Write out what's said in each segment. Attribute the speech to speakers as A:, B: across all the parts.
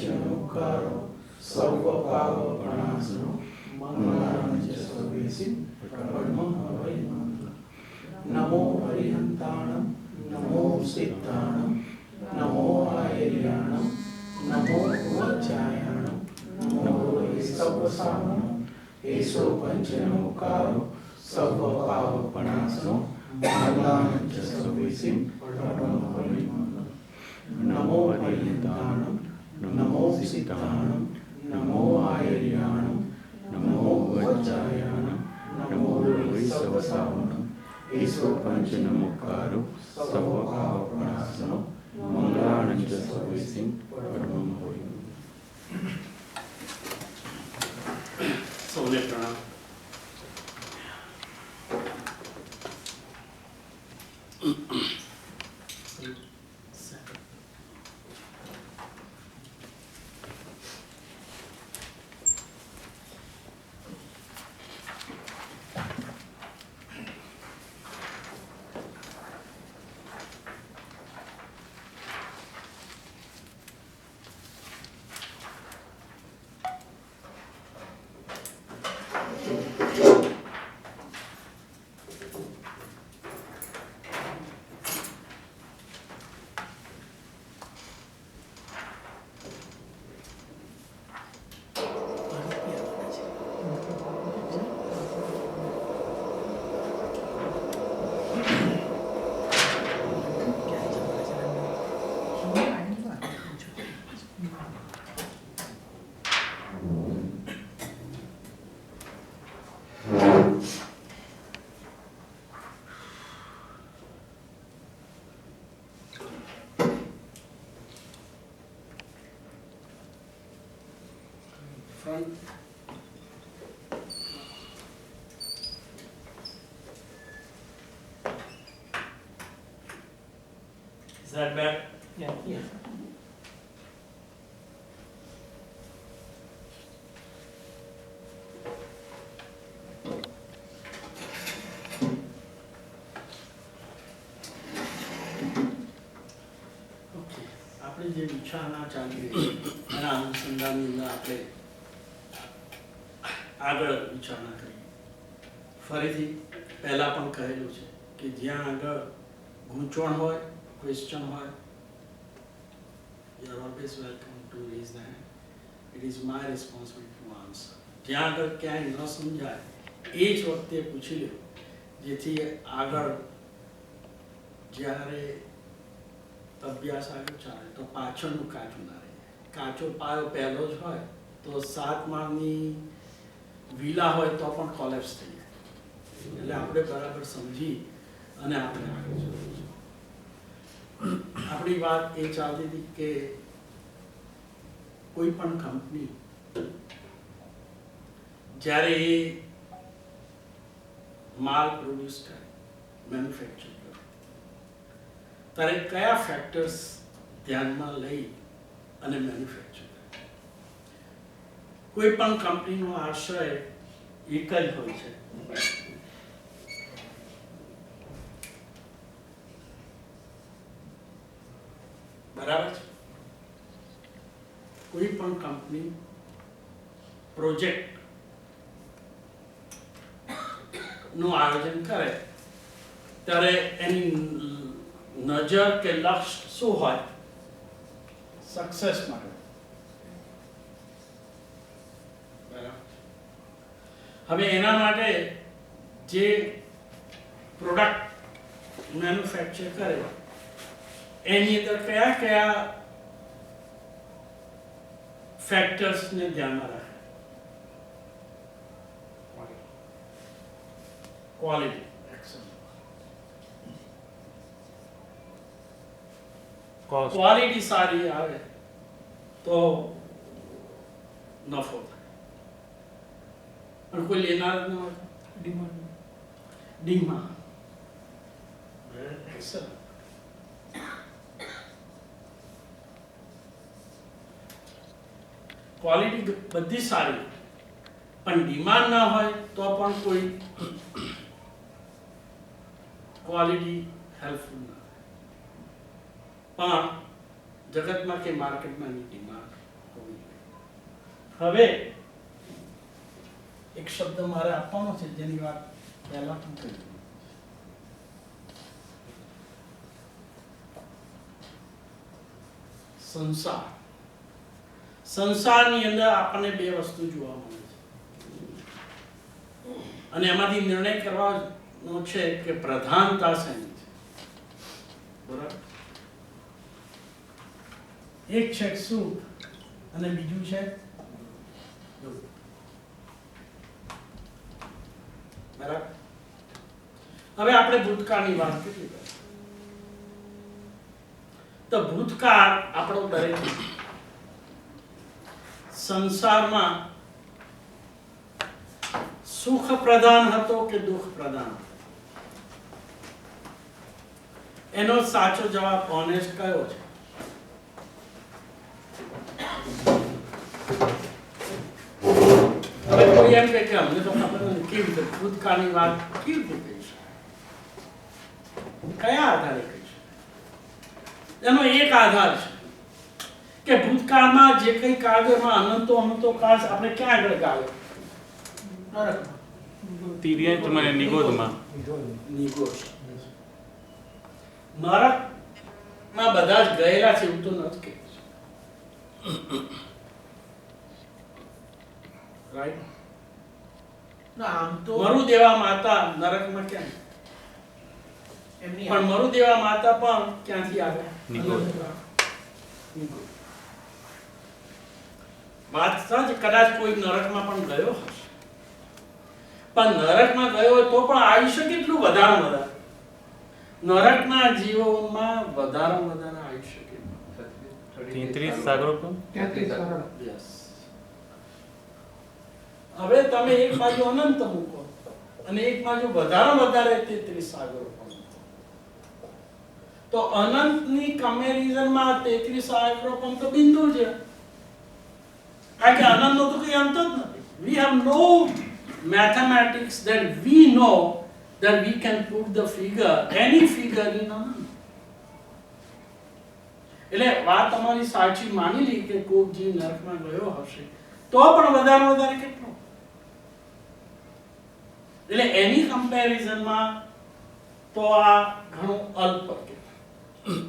A: પંચનુકારો સર્વ પાવપણાસનો મંગળાંચ સ્વદેશી પરમ હવૈ મંગલ. નમો હરિહંતાણમ નમો સિદ્ધાણમ નમો આયર્યાણમ નમો વચ્ચાયાણમ નમો સર્વસાવણમ એસો પંચનુકારો સર્વ પાવપણાસનો મંગળાંચ સ્વદેશી પરમ હવૈ મંગલ. નમો હરિહંતાણમ નમો સિદ્ધાણમ નમો આયર્યાણમ નમો વચ્ચાયાણમ નમો સર્વસાવણમ એસો પંચનમુકારો સર્વ પાવપણાસનો મંગળાંચ સ્વદેશી પરમ હવૈ.
B: સૌને પ્રણામ. Front. Is that better?
A: Yeah.
B: Okay. આપણે જે વિચારણા ચાલી રહી છે એના અનુસંધાનની અંદર આપણે આગળ વિચારણા કરી. ફરીથી પહેલાં પણ કહેલું છે કે જ્યાં આગળ ગૂંચવણ હોય, ક્વેશ્ચન હોય, you are always welcome to raise the hand. It is my responsibility to answer. જ્યાં આગળ ક્યાંય ન સમજાય એ જ વખતે પૂછી લો, જેથી આગળ જ્યારે અભ્યાસ આગળ ચાલે તો પાછળનું કાચું ના રહે. કાચો પાયો પહેલો જ હોય તો 7 માળની વિલા હોય તો પણ કોલેપ્સ થઈ જાય. એટલે આપણે બરાબર સમજી અને આપણે આગળ જવું છે. આપણી વાત એ ચાલતી હતી કે કોઈ પણ કંપની જ્યારે એ માલ પ્રોડ્યુસ કરે, મેન્યુફેક્ચર કરે, ત્યારે કયા ફેક્ટર્સ ધ્યાનમાં લઈ અને મેન્યુફેક્ચર કરે. કોઈ પણ કંપનીનો આશય એક જ હોય છે, બરાબર છે. કોઈ પણ કંપની પ્રોજેક્ટ નું આયોજન કરે ત્યારે એની નજર કે લક્ષ્ય શું હોય? સક્સેસ માટે. બરાબર. હવે એના માટે જે પ્રોડક્ટ મેન્યુફેક્ચર કરે એની અંદર કયા કયા ફેક્ટર્સને ધ્યાનમાં રાખે? ક્વોલિટી. ક્વોલિટી સારી આવે તો નફો થાય, પણ કોઈ લેનાર ન હોય. ડિમાન્ડ. ક્વોલિટી બધી સારી પણ ડિમાન્ડ ના હોય તો પણ કોઈ ક્વોલિટી હેલ્પફુલ ના. પણ જગતમાં કે માર્કેટમાં એની ડિમાન્ડ હવે એક શબ્દ મારે આપવાનો છે જેની વાત પહેલા પણ કરી. સંસાર. સંસારની અંદર આપણને બે વસ્તુ જોવા મળે છે અને એમાંથી નિર્ણય કરવાનો છે કે પ્રધાનતા શેની છે. બરાબર? એક છે સુખ અને બીજું છે દુઃખ. બરાબર? હવે આપણે ભૂતકાળની વાત કરીએ તો ભૂતકાળ આપણો દરેક સંસારમાં સુખ પ્રધાન હતો કે દુઃખ પ્રધાન હતો? એનો સાચો જવાબ ઓનેસ્ટ કયો છે? હવે કોઈ એમ કહે કે અમને તો ખબર નથી કેવી રીતે ભૂતકાળની વાત કેવી રીતે કહી શકાય, કયા આધારે કહી શકાય? એનો એક આધાર છે કે ભૂતકાળમાં જે કંઈ કાવ્યમાં અનંતો કાળ આપણે ક્યાં આગળ ગાયો? નરકમાં.
C: તિર્યંચમાં અને નિગોદમાં.
B: નિગોદ. નરકમાં બધા જ ગયેલા છે એવું તો નથી કહે. રાઈટ?
A: ના આમ તો
B: મરુદેવા માતા નરકમાં કેમ?
A: એમની
B: પણ મરુદેવા માતા પણ ક્યાંથી આવ્યા?
C: નિગોદ.
B: નિગોદ. વાત સચ કદાચ કોઈ નરકમાં પણ ગયો હશે, પણ નરકમાં ગયો હોય તો પણ આયુષ્ય કેટલું વધારે નરકના જીવોમાં વધારે આયુષ્ય કેટલું?
C: 33 સાગરોપમ.
B: Yes. હવે તમે એક બાજુ અનંત મૂકો અને એક બાજુ વધારે 33 સાગરો પણ મૂકો. તો અનંતની કમ્પેરિઝનમાં 33 સાગરો પણ તો બિંદુ છે. કારણ કે અનંતનો તો કોઈ અંત જ નથી. We have no mathematics that we know that we can put the figure, any figure in અનંત. એટલે વાત તમારી સાચી માની લી કે કોક જીવ નરકમાં ગયો હશે તો પણ વધારે કેટલો? એટલે એની કમ્પેરિઝનમાં તો આ ઘણું અલ્પ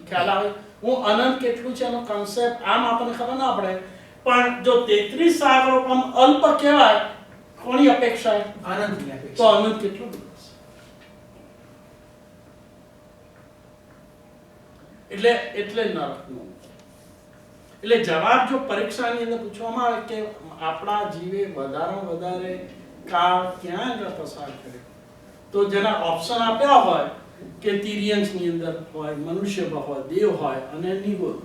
B: ખ્યાલ આવે. હું અનંત કેટલું છે એનો કન્સેપ્ટ આમ આપણને ખબર ના પડે, પણ જો 33 સાગરો પણ અલ્પ કહેવાય કોની અપેક્ષાએ?
A: આનંદની
B: તો
A: અપેક્ષા.
B: અનંત કેટલું બધું હશે? એટલે નરકનું. એટલે જવાબ જો પરીક્ષાની અંદર પૂછવામાં આવે કે આપણા જીવે વધારે કાળ ક્યાં આગળ પસાર કર્યો, તો જેના ઓપ્શન આપ્યા હોય કે તિર્યંશની અંદર હોય, મનુષ્યમાં હોય, દેવ હોય અને નિગોદ.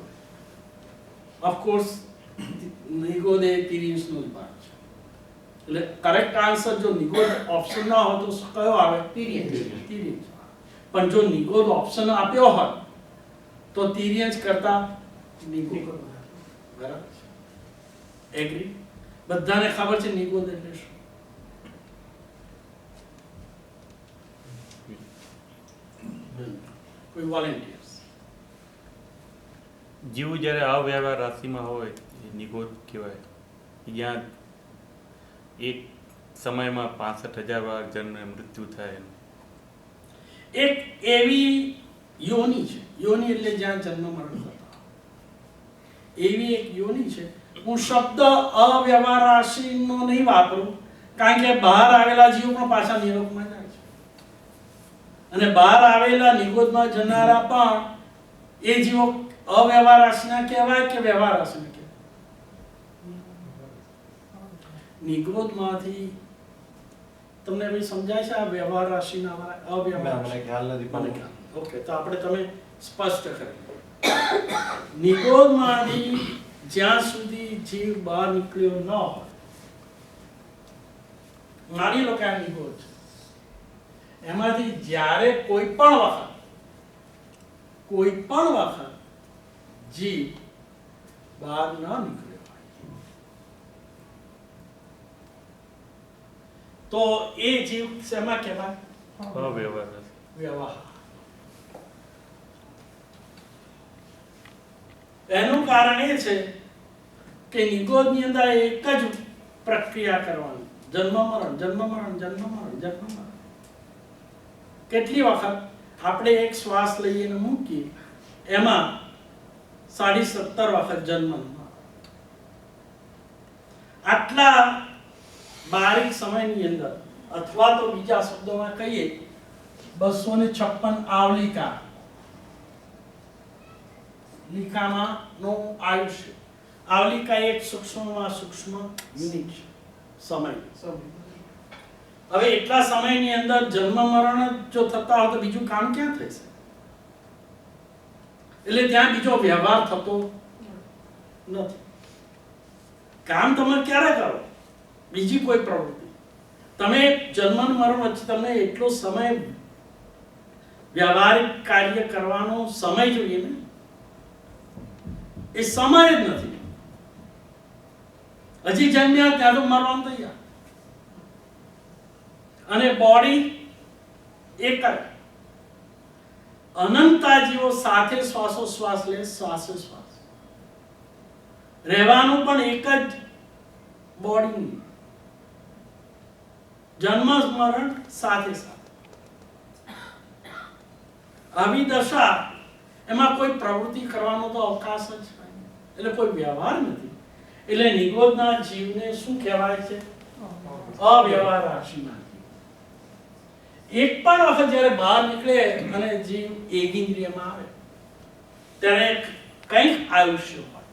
B: ઓફકોર્સ નિગોદ એ તિર્યંશનો જ ભાગ છે. એટલે કરેક્ટ આન્સર જો નિગોદ ઓપ્શન ના હોય તો કયો આવે? તિર્યંશ. પણ જો નિગોદ ઓપ્શન આપ્યો હોય તો તિર્યંશ કરતા નિગોદ. બરાબર? એગ્રી? બધાને ખબર છે નિગોદ એટલે શું? કોઈ વોલેન્ટિયર્સ?
C: જીવ જ્યારે અવ્યવહાર રાશિમાં હોય એ નિગોદ કહેવાય. જ્યાં એક સમયમાં 65,000 વાર જન્મ મૃત્યુ થાય.
B: એક એવી યોનિ છે, યોનિ એટલે જ્યાં જન્મ મરણ થતા, એવી એક યોનિ છે. હું શબ્દ અવ્યવહાર રાશિનો નહીં વાપરું કારણ કે બહાર આવેલા જીવો પણ પાછા નિરોગમાં જાય છે અને બહાર આવેલા નિગોદમાં જનારા પણ એ જીવો અવ્યવહાર રાશિના કહેવાય કે વ્યવહાર રાશિના કહેવાય? નિગોદમાંથી તમને ભાઈ સમજાય છે આ વ્યવહાર રાશિના અવ્યવહાર રાશિ? ઓકે, તો આપણે તમે સ્પષ્ટ કરી. નિગોદમાંથી જ્યાં સુધી જીવ બહાર નીકળ્યો ન હોય, માની લો કે આ નિગોદ છે, એમાંથી જ્યારે કોઈ પણ વખત જીવ બહાર ન નીકળ્યો હોય તો એ જીવ શેમાં કહેવાય?
C: અવ્યવહાર.
B: વ્યવહાર. એનું કારણ એ છે કે નિગોદની અંદર એક જ પ્રક્રિયા કરવાની, જન્મ મરણ જન્મ મરણ જન્મ મરણ જન્મ મરણ. કેટલી વખત આપણે એક શ્વાસ લઈને મૂકીએ એમાં 17.5 વખત જન્મ મરણ. આટલા બારીક સમયની અંદર, અથવા તો બીજા શબ્દોમાં કહીએ 256 આવલિકા લીકામાં નો આયુષ્ય. આવલિકા એક સૂક્ષ્મમાં સૂક્ષ્મ યુનિટ છે, સમય. હવે એટલા સમયની અંદર જન્મ મરણ જો થતા હોય તો બીજું કામ ક્યાં થશે? એટલે ત્યાં બીજો વ્યવહાર થતો નથી. કામ તમે ક્યારે કરો? બીજી કોઈ પ્રવૃત્તિ. તમે જન્મ અને મરણ વચ્ચે તમને એટલો સમય વ્યવહારિક કાર્ય કરવાનો સમય જોઈએ ને, એ સમય જ નથી. હજી જન્મ્યા ત્યાં તો મરવાનું તૈયાર, અને બોડી એક જ. અનંતા જીવો સાથે શ્વાસોશ્વાસ લે, શ્વાસોશ્વાસ રહેવાનું પણ એક જ બોડી. જન્મ મરણ સાથે સાથે. આવી દશા એમાં કોઈ પ્રવૃત્તિ કરવાનો તો અવકાશ જ નહીં, એટલે કોઈ વ્યવહાર નથી. એટલે નિગોદના જીવને શું કહેવાય છે? અવ્યવહાર રાશિમાં. એક પણ વખત જ્યારે બહાર નીકળે અને જીવ એગિન્દ્રિયમાં આવે ત્યારે કંઈક આયુષ્ય હોય,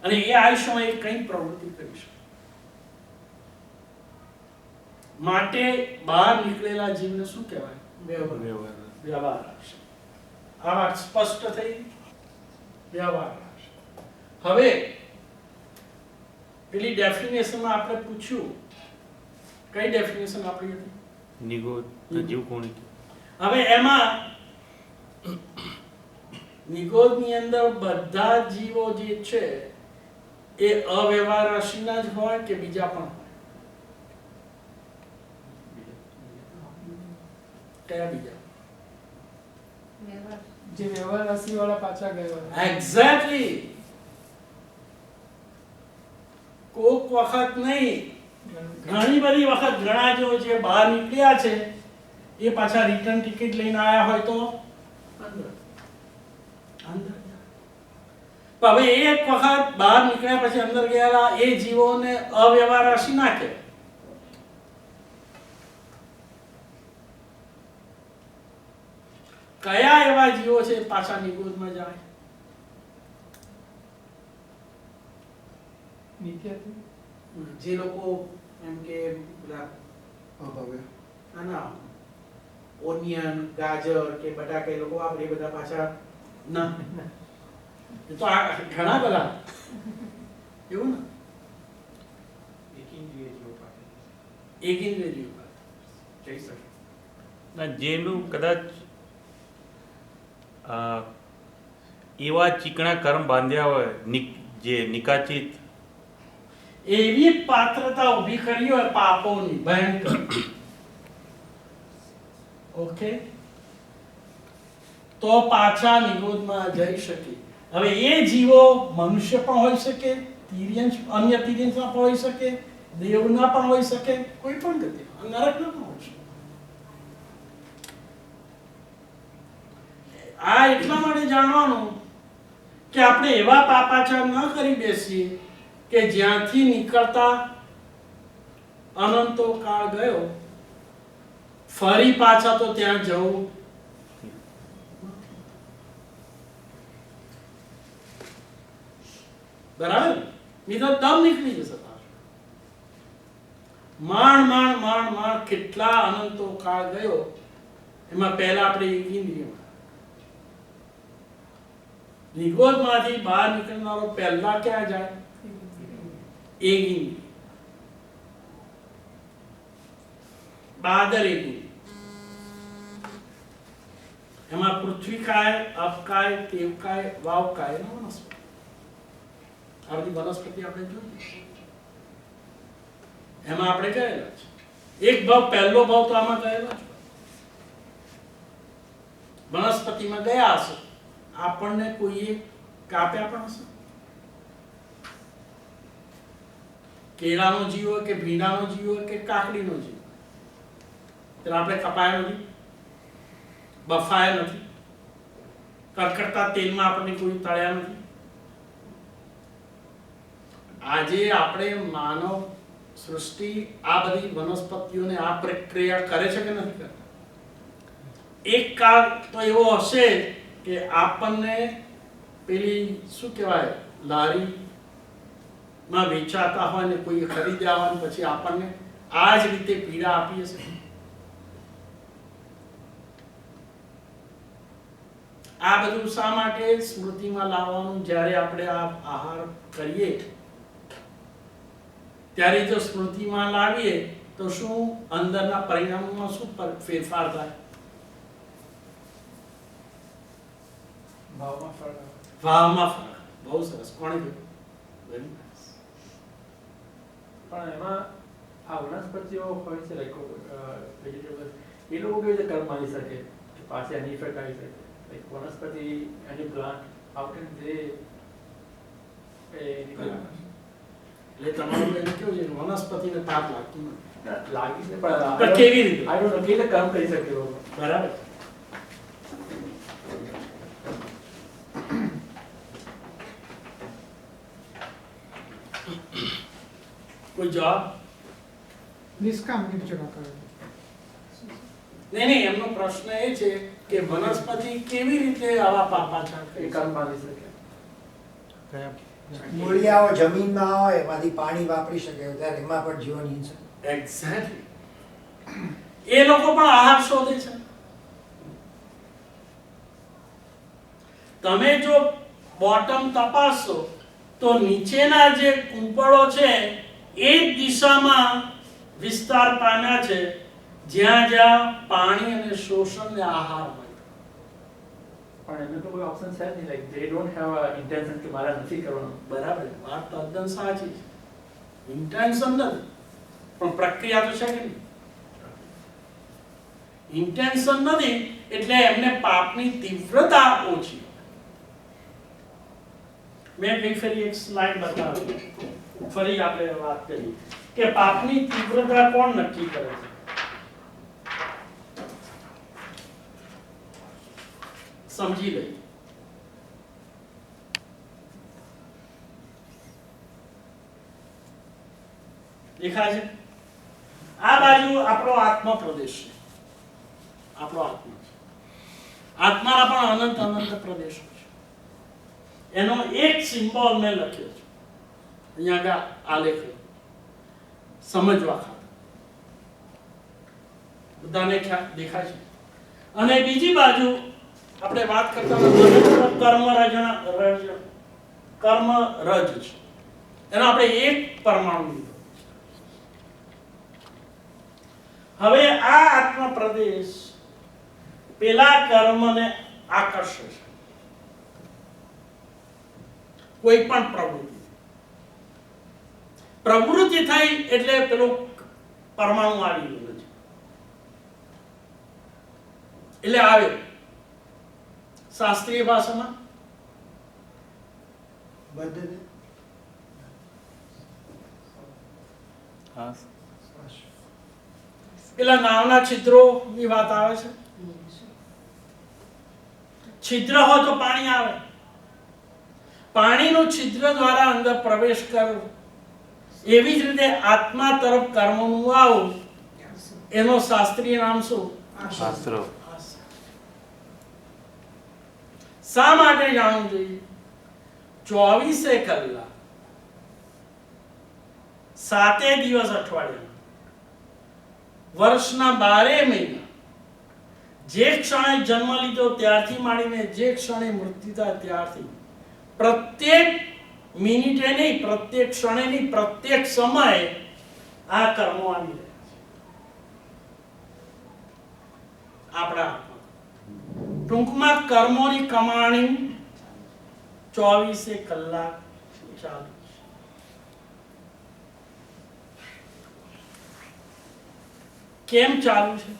B: અને એ આયુષ્યમાં એ કંઈક પ્રવૃત્તિ કરી શકે. માટે બહાર નીકળેલા જીવને શું કહેવાય? વ્યવહાર રાશિ. આ વાત સ્પષ્ટ થઈ. વ્યવહાર રાશિ. હવે પેલી ડેફિનેશનમાં આપણે પૂછ્યું, કઈ ડેફિનેશન આપણી હતી?
C: નિગોદ જીવ કોણ?
B: હવે એમાં નિગોદની અંદર બધા જીવો જે છે એ અવ્યવહાર રાશિના જ હોય કે બીજા પણ હોય? કયા બીજા?
D: જે વ્યવહાર રાશિ વાળા પાછા ગયા.
B: એક્ઝેક્ટલી. કોક વખત નહીં, ઘણી બધી વખત ઘણા જો જે બહાર નીકળ્યા છે એ પાછા રિટર્ન ટિકિટ લઈને આયા હોય તો અંદર અંદર. હવે એક વખત બહાર નીકળ્યા પછી અંદર ગયેલા એ જીવોને અવ્યવહાર રાશિ ના કહેવાય. કયા એવા જીવો છે પાછા નિગોદમાં જાય? જે લોકો એમ કે પેલા ઓનિયન, ગાજર કે બટાકા એ લોકો વાપરે, એ બધા પાછા ના. એ તો આ ઘણા બધા એવું ને, એક ઇન્દ્રિય જીવો જઈ શકે
C: ના, જેનું કદાચ એવા ચીકણા કર્મ બાંધ્યા હોય, જે નિકાચિત,
B: એવી પાત્રતા ઊભી કરી હોય પાપોની ભયંકર, ઓકે, તો પાછા નિરોધમાં જઈ શકે. હવે એ જીવો મનુષ્ય પણ હોઈ શકે, તિર્યંશ, અન્ય તિર્યંશમાં પણ હોઈ શકે, દેવના પણ હોઈ શકે, કોઈ પણ ગતિ, નરકના પણ હોઈ શકે. આ એટલા માટે જાણવાનું કે આપણે એવા પાપાચાર ન કરી બેસીએ કે જ્યાંથી નીકળતા અનંતો કાળ ગયો, ફરી પાછા તો ત્યાં જવું. બરાબર? નહીં તો દમ નીકળી જશે. માંડ માંડ માંડ માંડ કેટલા અનંતો કાળ ગયો, એમાં પહેલા આપણે ઇન્દ્રિયમાં નિગોદમાંથી બહાર નીકળનારો પહેલા ક્યાં જાય? એક ઇન્દ્રિય, બહાદર એક ઇન્દ્રિય. એમાં પૃથ્વીકાય, અપકાય, તેવકાય, વાવકાય અને વનસ્પતિ. આ બધી વનસ્પતિ આપણે જોઈ, એમાં આપણે ગયેલા છે. એક ભાવ, પહેલો ભાવ તો આમાં ગયેલો છે. વનસ્પતિમાં ગયા હશે, આપણને કોઈએ કાપ્યા પણ હશે. કેળાનો જીવ હોય કે ભીંડાનો જીવ હોય કે કાકડીનો જીવ હોય, ત્યારે આપણે કપાયા નથી, બફાયા નથી, કડકડતા તેલમાં આપણને કોઈ તળ્યા નથી. આજે આપણે માનવ સૃષ્ટિ આ બધી વનસ્પતિઓને આ પ્રક્રિયા કરે છે કે નથી કરતા? એક કાળ તો એવો હશે કે આપણને પેલી શું કહેવાય લારીમાં વેચાતા હોય ને કોઈ ખરીદ્યા હોય ને પછી આપણને આ જ રીતે પીડા આપી હશે. આ બધું શા માટે સ્મૃતિમાં લાવવાનું? જ્યારે આપણે આ આહાર કરીએ ત્યારે જો સ્મૃતિમાં લાવીએ તો શું અંદરના પરિણામોમાં શું ફેરફાર થાય?
D: ભાવમાં ફરક આવે.
B: ભાવમાં ફરક. બહુ સરસ. કોણે કહ્યું? Very nice.
E: પણ એમાં આ વનસ્પતિઓ હોય છે લાઈક વેજીટેબલ્સ, એ લોકો કેવી રીતે કર્મ આવી શકે કે પાસે એની ઇફેક્ટ આવી શકે? લાઈક વનસ્પતિ એની પ્લાન્ટ હાઉ કેન દે
B: એટલે તમારું એમ કેવું છે વનસ્પતિને તાપ લાગતું નથી,
E: લાગી છે
B: પણ
E: પણ
B: કેવી રીતે?
E: આઈ ડોન્ટ નો કેવી રીતે કર્મ કરી શકે એ લોકો?
B: બરાબર. કોઈ જવાબ?
F: નિષ્કામ નિર્જરા કરે.
B: નહીં, એમનો પ્રશ્ન એ છે કે વનસ્પતિ કેવી રીતે આવા પાપાચાર
E: એ
B: કરી
E: કર્મ આવી શકે.
G: મૂળિયાઓ જમીનમાં હોય એમાંથી પાણી વાપરી શકે ત્યારે એમાં પણ જીવન હિંસા.
B: એક્ઝેક્ટલી. એ લોકો પણ આહાર શોધે છે. તમે જો બોટમ તપાસશો તો નીચેના જે કૂંપળો છે એ જ દિશામાં વિસ્તાર પામ્યા છે જ્યાં જ્યાં પાણી અને શોષણ ને આહાર હોય.
E: પણ એમને તો કોઈ ઓપ્શન છે જ નહીં, like they don't have a intention કે મારે નથી કરવાનું.
B: બરાબર, વાત તદ્દન સાચી છે. ઇન્ટેન્શન નથી પણ પ્રક્રિયા તો છે કે નહીં? ઇન્ટેન્શન નથી એટલે એમને પાપની તીવ્રતા ઓછી. મેં કઈ ફરી એક સ્લાઇડ બતાવી, ફરી આપણે વાત કરી કે પાપની તીવ્રતા કોણ નક્કી કરે છે? સમજી લઈએ. દેખાય છે? આ બાજુ આપણો આત્મા પ્રદેશ છે. આપણો આત્મા છે. આત્માના પણ અનંત અનંત પ્રદેશો છે. એનો એક સિમ્બોલ મેં લખ્યો છે અહીંયા આગળ આલેખ સમજવા ખાતર. બધાને ખ્યાલ દેખાય છે? અને બીજી બાજુ આપણે વાત કરતા કર્મ રજ છે. એનો આપણે એક પરમાણુ લીધો. હવે આ આત્મ પ્રદેશ પેલા કર્મને આકર્ષે છે. કોઈ પણ પ્રવૃત્તિ થઈ એટલે પેલું પરમાણુ આવી ગયું છે. એટલે આવે શાસ્ત્રીય ભાષામાં
G: બધે
C: હા,
B: પેલા નાવના છિદ્રો ની વાત આવે છે. છિદ્ર હોય તો પાણી આવે. પાણીનું છિદ્ર દ્વારા અંદર પ્રવેશ કરવો. એવી જ રીતે આત્મા તરફ કર્મનું આવું. એનો શાસ્ત્રીય નામ શું?
C: શાસ્ત્રો.
B: શા માટે જાણવું જોઈએ? 24 કલાક 7 દિવસ અઠવાડિયામાં વર્ષના 12 મહિના જે ક્ષણે જન્મ લીધો ત્યારથી માંડીને જે ક્ષણે મૃત્યુ થાય ત્યારથી પ્રત્યેક મિનિટે નહીં, પ્રત્યેક ક્ષણે નહીં, પ્રત્યેક સમયે આ કર્મો આવી રહ્યા છે આપણા. ટૂંકમાં કર્મોની કમાણી 24 કલાક ચાલુ છે. કેમ ચાલુ છે?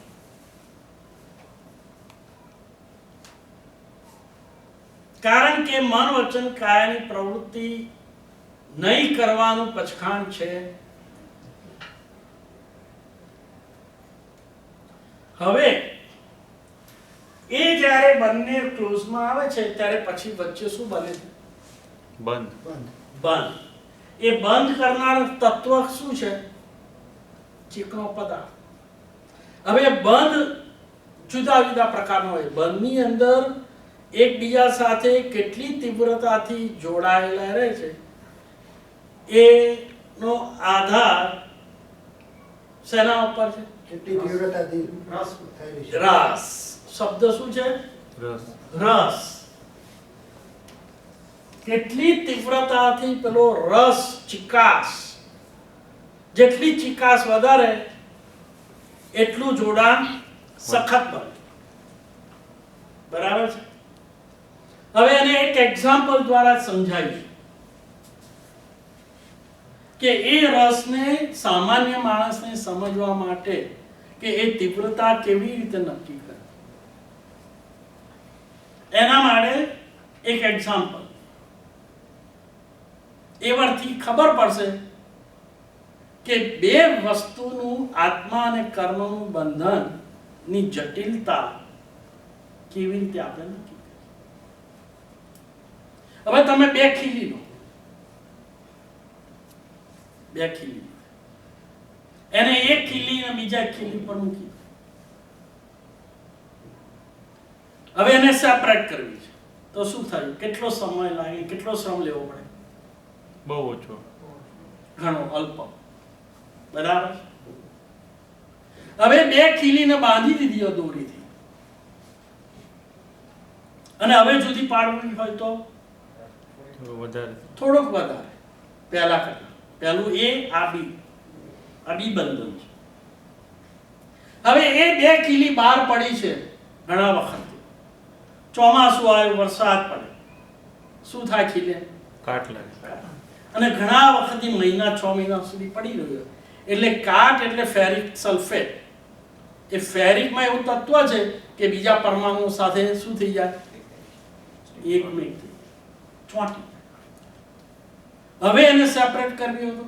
B: કારણ કે મન વચન કાયાની પ્રવૃત્તિ નહીં કરવાનું પછખાણ છે હવે એ જ્યારે બંને ક્લોઝમાં આવે છે ત્યારે પછી વચ્ચે શું બને છે?
C: બંધ.
B: બંધ. એ બંધ કરનાર તત્વ શું છે? ચીકણો પદાર્થ. હવે બંધ જુદા જુદા પ્રકારનો હોય. બંધની અંદર એકબીજા સાથે કેટલી તીવ્રતાથી જોડાયેલા રહે છે એનો આધાર શેના ઉપર છે?
G: કેટલી તીવ્રતાથી રસ થયેલી છે.
B: રસ. શબ્દ શું છે?
C: રસ.
B: રસ. કેટલી તીવ્રતાથી પેલો રસ, ચિકાસ, જેટલી ચિકાસ વધારે એટલું જોડાણ સખત બને. બરાબર છે? હવે એને એક એક્ઝામ્પલ દ્વારા સમજાવીએ કે એ રસને સામાન્ય માણસને સમજવા માટે કે એ તીવ્રતા કેવી રીતે નક્કી કરે એના માટે એક એક્ઝામ્પલ. એ પરથી ખબર પડશે કે બે વસ્તુનું આત્મા અને કર્મનું બંધનની જટિલતા કેવી રીતે આપણે નક્કી કરીએ. હવે તમે બે ખીલી લો, બે ખીલી, એને એક ખીલી અને બીજા ખીલી પર મૂકી. હવે એને સેપરેટ કરવી છે તો શું થયું? કેટલો સમય લાગે? કેટલો શ્રમ લેવો પડે?
C: બહુ ઓછો.
B: ઘણો, અલ્પ. બરાબર. હવે બે ખીલીને બાંધી દીધી દોરીથી અને હવે જુદી પાડવી હોય તો
C: વધારે.
B: થોડોક વધારે પહેલા કરતા. પહેલું એ, આ બી. આ બી બંધન છે. હવે એ બે ખીલી બહાર પડી છે ઘણા વખત. ચોમાસું આવ્યું, વરસાદ પડે, શું થાય? ખીલે
C: કાટ લાગે.
B: અને ઘણા વખતથી મહિના 6 મહિના સુધી પડી રહ્યો. એટલે કાટ એટલે ફેરિક સલ્ફેટ. એ ફેરિકમાં એવું તત્વ છે કે બીજા પરમાણુ સાથે શું થઈ જાય? એકમેક થઈ ચોંટી. હવે એને સેપરેટ કરવી હોય તો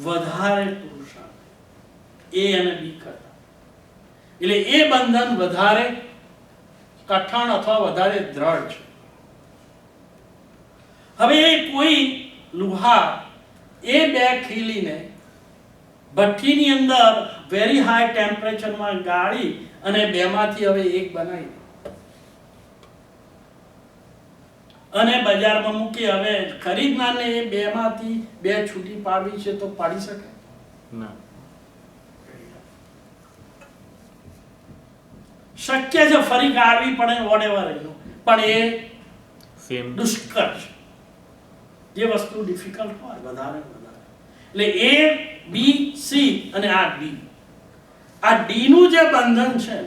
B: વધારે પુરુષાર્થ એ અને બી કરતા. એટલે એ બંધન વધારે કઠણ અથવા વધારે દ્રઢ છે. હવે કોઈ લુહાર એ બે ખીલીને ભઠ્ઠીની અંદર વેરી હાઈ ટેમ્પરેચરમાં ગાળી અને બેમાંથી હવે એક બનાવી અને બજારમાં મૂકી. હવે ખરીદનારને એ બેમાંથી બે છૂટી પાડવી છે તો પાડી શકે?
C: ના.
B: શક્ય છે, ફરી ગાળવી પડે, વોટેવર, પણ એ
C: સેમ.
B: દુષ્કર છે. જે વસ્તુ ડિફિકલ્ટ હોય વધારે વધારે. એટલે એ બી સી અને આ ડી, આ ડી નું જે બંધન છે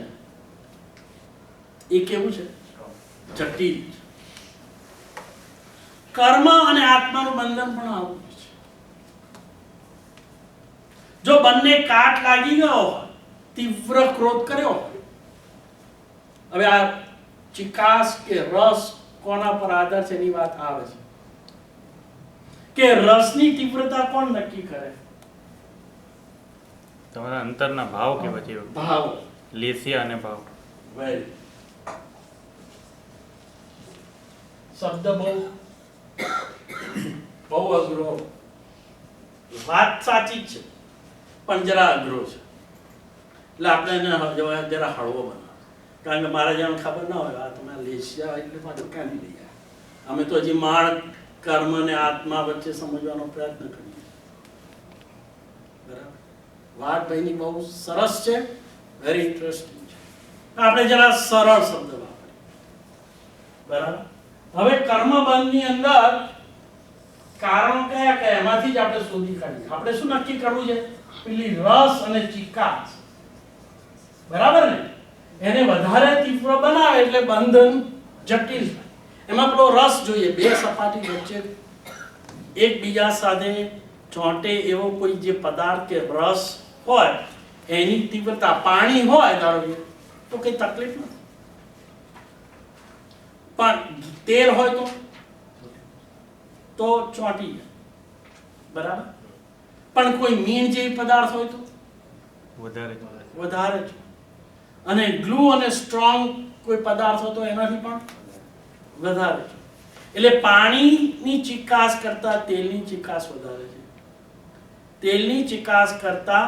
B: એ કેવું છે? જટિલ છે. કર્મ અને આત્માનું બંધન પણ આવું છે. જો બંને કાટ લાગી ગયો હોય, તીવ્ર ક્રોધ કર્યો હોય, હવે આ ચિકાસ કે રસ કોના પર આધાર છે એની વાત આવે છે કે રસની તીવ્રતા કોણ નક્કી કરે?
C: તમારા અંતરના ભાવ કેવા છે?
B: ભાવ.
C: લેસિયા અને ભાવ.
B: વેરી. શબ્દ બહુ અઘરો. વાત સાચી જ છે પણ જરા અઘરો છે. એટલે આપણે એને જરા હળવો બનાવો. કારણ કે મારા જેમ ખબર ના હોય આ તમે લેસિયા એટલે પાછું ક્યાંથી લઈ ગયા. અમે તો હજી માળ કર્મ અને આત્મા વચ્ચે સમજવાનો પ્રયત્ન કરીએ. બરાબર. વાત ભાઈની બહુ સરસ છે, વેરી ઇન્ટરેસ્ટિંગ છે. આપણે જરા સરળ શબ્દ વાપરીએ. બરાબર. હવે કર્મબંધની અંદર કારણો કયા કયા એમાંથી જ આપણે શોધી કાઢીએ. આપણે શું નક્કી કરવું છે? પેલી રસ અને ચિકાસ. બરાબર ને? એને વધારે તીવ્ર બનાવે એટલે બંધન જટિલ થાય. એમાં પેલો રસ જોઈએ. બે સપાટી વચ્ચે એકબીજા સાથે ચોંટે એવો કોઈ જે પદાર્થ કે રસ હોય એની તીવ્રતા. પાણી હોય ધારો કે તો કઈ તકલીફ નથી, પણ તેલ હોય તો ચોંટી જાય. બરાબર. પણ કોઈ મીણ જેવી પદાર્થ હોય તો
C: વધારે.
B: વધારે છે. અને ગ્લુ અને સ્ટ્રોંગ કોઈ પદાર્થ હોય તો એનાથી પણ વધારે છે. એટલે પાણીની ચીકાશ કરતા તેલની ચીકાશ વધારે છે, તેલની ચીકાશ કરતા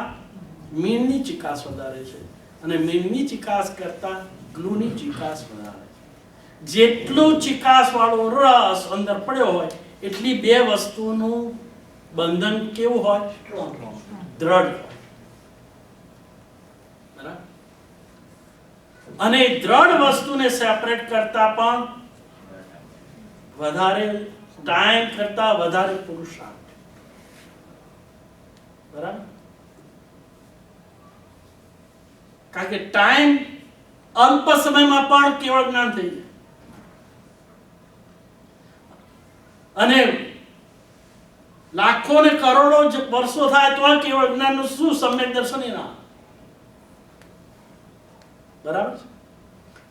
B: મીણની ચીકાશ વધારે છે, અને મીણની ચીકાશ કરતા ગ્લુની ચીકાશ વધારે છે. જેટલું ચીકાશ વાળો રસ અંદર પડ્યો હોય એટલી બે વસ્તુનું બંધન કેવું હોય? દ્રઢ હોય. બરાબર? અને દ્રઢ વસ્તુને સેપરેટ કરતા પણ વધારે ટાઈમ કરતા વધારે પુરુષાર્થ. બરાબર? કારણ કે ટાઈમ અલ્પ સમયમાં પણ કેવળ જ્ઞાન થઈ જાય, અને લાખો ને કરોડો વર્ષો થાય તો કેવળ જ્ઞાનનું શું સમ્યક દર્શન ના. બરાબર છે?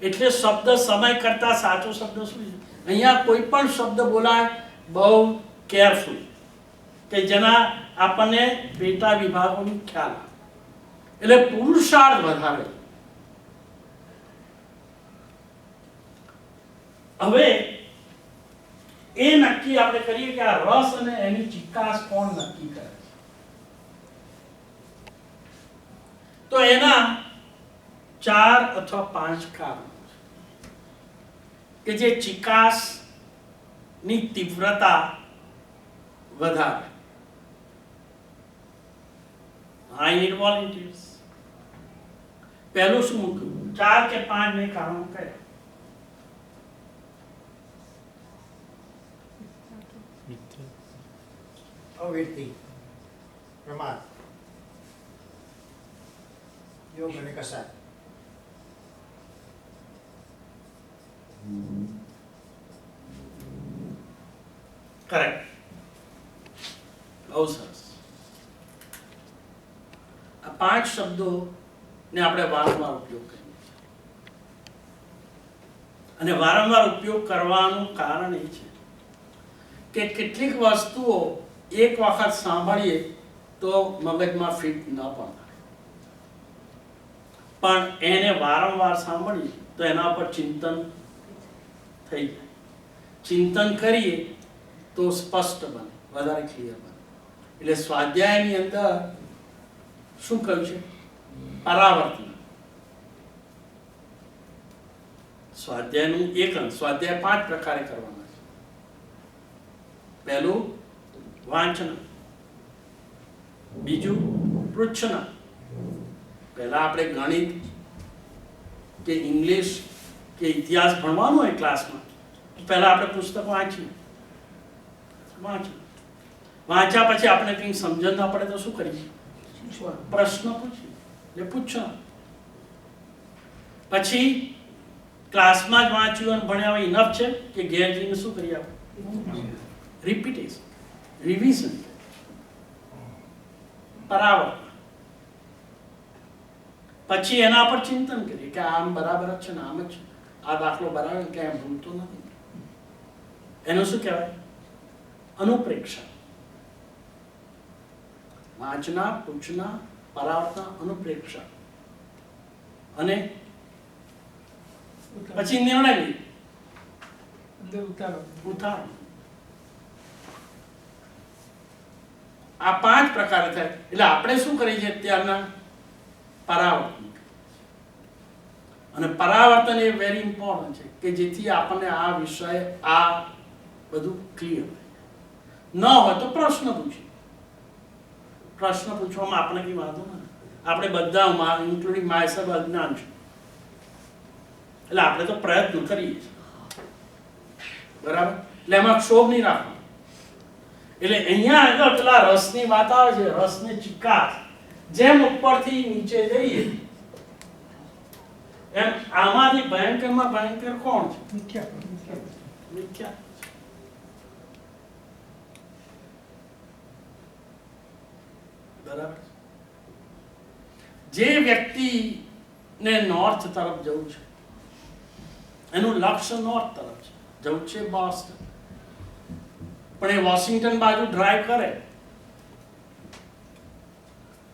B: એટલે શબ્દ સમય કરતા સાચો શબ્દ શું છે? અહીંયા કોઈ પણ શબ્દ બોલાય બહુ કેરફુલ, કે જેના આપણને પેટા વિભાગોનો ખ્યાલ આવે. એટલે પુરુષાર્થ વધારે. હવે એ નક્કી આપણે કરીએ કે આ રસ અને એની ચિકાસ કોણ નક્કી કરે છે. તો એના 4 અથવા 5 કારણો છે કે જે ચિકાસ ની તીવ્રતા વધારે. I need volunteers. પહેલું શું મૂક્યું? 4 કે 5 ને કારણો કયા?
G: અવિરતિ, પ્રમાદ, યોગ અને કસાય.
B: કરેક્ટ. બહુ સરસ. આ 5 શબ્દો ને આપણે વારંવાર ઉપયોગ કરીએ છીએ, અને વારંવાર ઉપયોગ કરવાનું કારણ એ છે કે કેટલીક વસ્તુઓ એક વખત સાંભળીએ તો મગજમાં ફિટ ન પણ થાય, પણ એને વારંવાર સાંભળીએ તો એના પર ચિંતન થઈ જાય. ચિંતન કરીએ તો સ્પષ્ટ બને, વધારે ક્લિયર બને. એટલે સ્વાધ્યાયની અંદર શું કહ્યું છે? પરાવર્તન. સ્વાધ્યાયનું એક અંક. સ્વાધ્યાય 5 પ્રકારે કરવાના છે. પહેલું વાંચન, બીજું પૃચ્છન. પહેલા આપણે ગણિત કે ઇંગ્લિશ કે ઇતિહાસ ભણવાનું હોય ક્લાસમાં, પહેલા આપણે પુસ્તક વાંચ્યા પછી આપણે કંઈ સમજણ ના પડે તો શું કરીએ? પ્રશ્ન પૂછીએ, એટલે પૂછો. પછી ક્લાસમાં જ વાંચ્યું અને ભણ્યા હોય ઇનફ છે કે ઘેર જઈને શું કરીએ આપણે? રિપીટેશન, રિવિઝન, પરાવર્તન. પછી એના પર ચિંતન કરીએ કે આમ બરાબર જ છે ને આમ જ છે, આ દાખલો બરાબર કે એમ ભૂલતો નથી. એનું શું કહેવાય? અનુપ્રેક્ષા. વાંચના, પૂછના, પરાવર્તન, અનુપ્રેક્ષા. અને પછી નિર્ણય લઈ ઉતારો. આ 5 પ્રકારે થાય. એટલે આપણે શું કરીએ છીએ અત્યારના? પરાવર્તન. અને પરાવર્તન એ વેરી ઇમ્પોર્ટન્ટ છે કે જેથી આપણને આ વિષય આ બધું ક્લિયર ન હોય તો પ્રશ્ન પૂછીએ. પ્રશ્ન પૂછવામાં આપણે કઈ વાંધો નથી. આપણે બધા ઇન્ક્લુડિંગ માયસેલ્ફ અજ્ઞાન છે, એટલે આપણે તો પ્રયત્ન કરીએ છીએ. બરાબર? એટલે એમાં ક્ષોભ નહીં રાખવાનો. એટલે અહીંયા આગળ પેલા રસની વાત આવે છે, રસની ચિકાસ. જેમ ઉપરથી નીચે જઈએ એમ આમાંથી ભયંકરમાં ભયંકર કોણ છે? મિથ્યા. બરાબર? જે વ્યક્તિને નોર્થ તરફ જવું છે, એનું લક્ષ્ય નોર્થ તરફ છે, જવું છે બોસ્ટન, પણ એ વોશિંગ્ટન બાજુ ડ્રાઈવ કરે,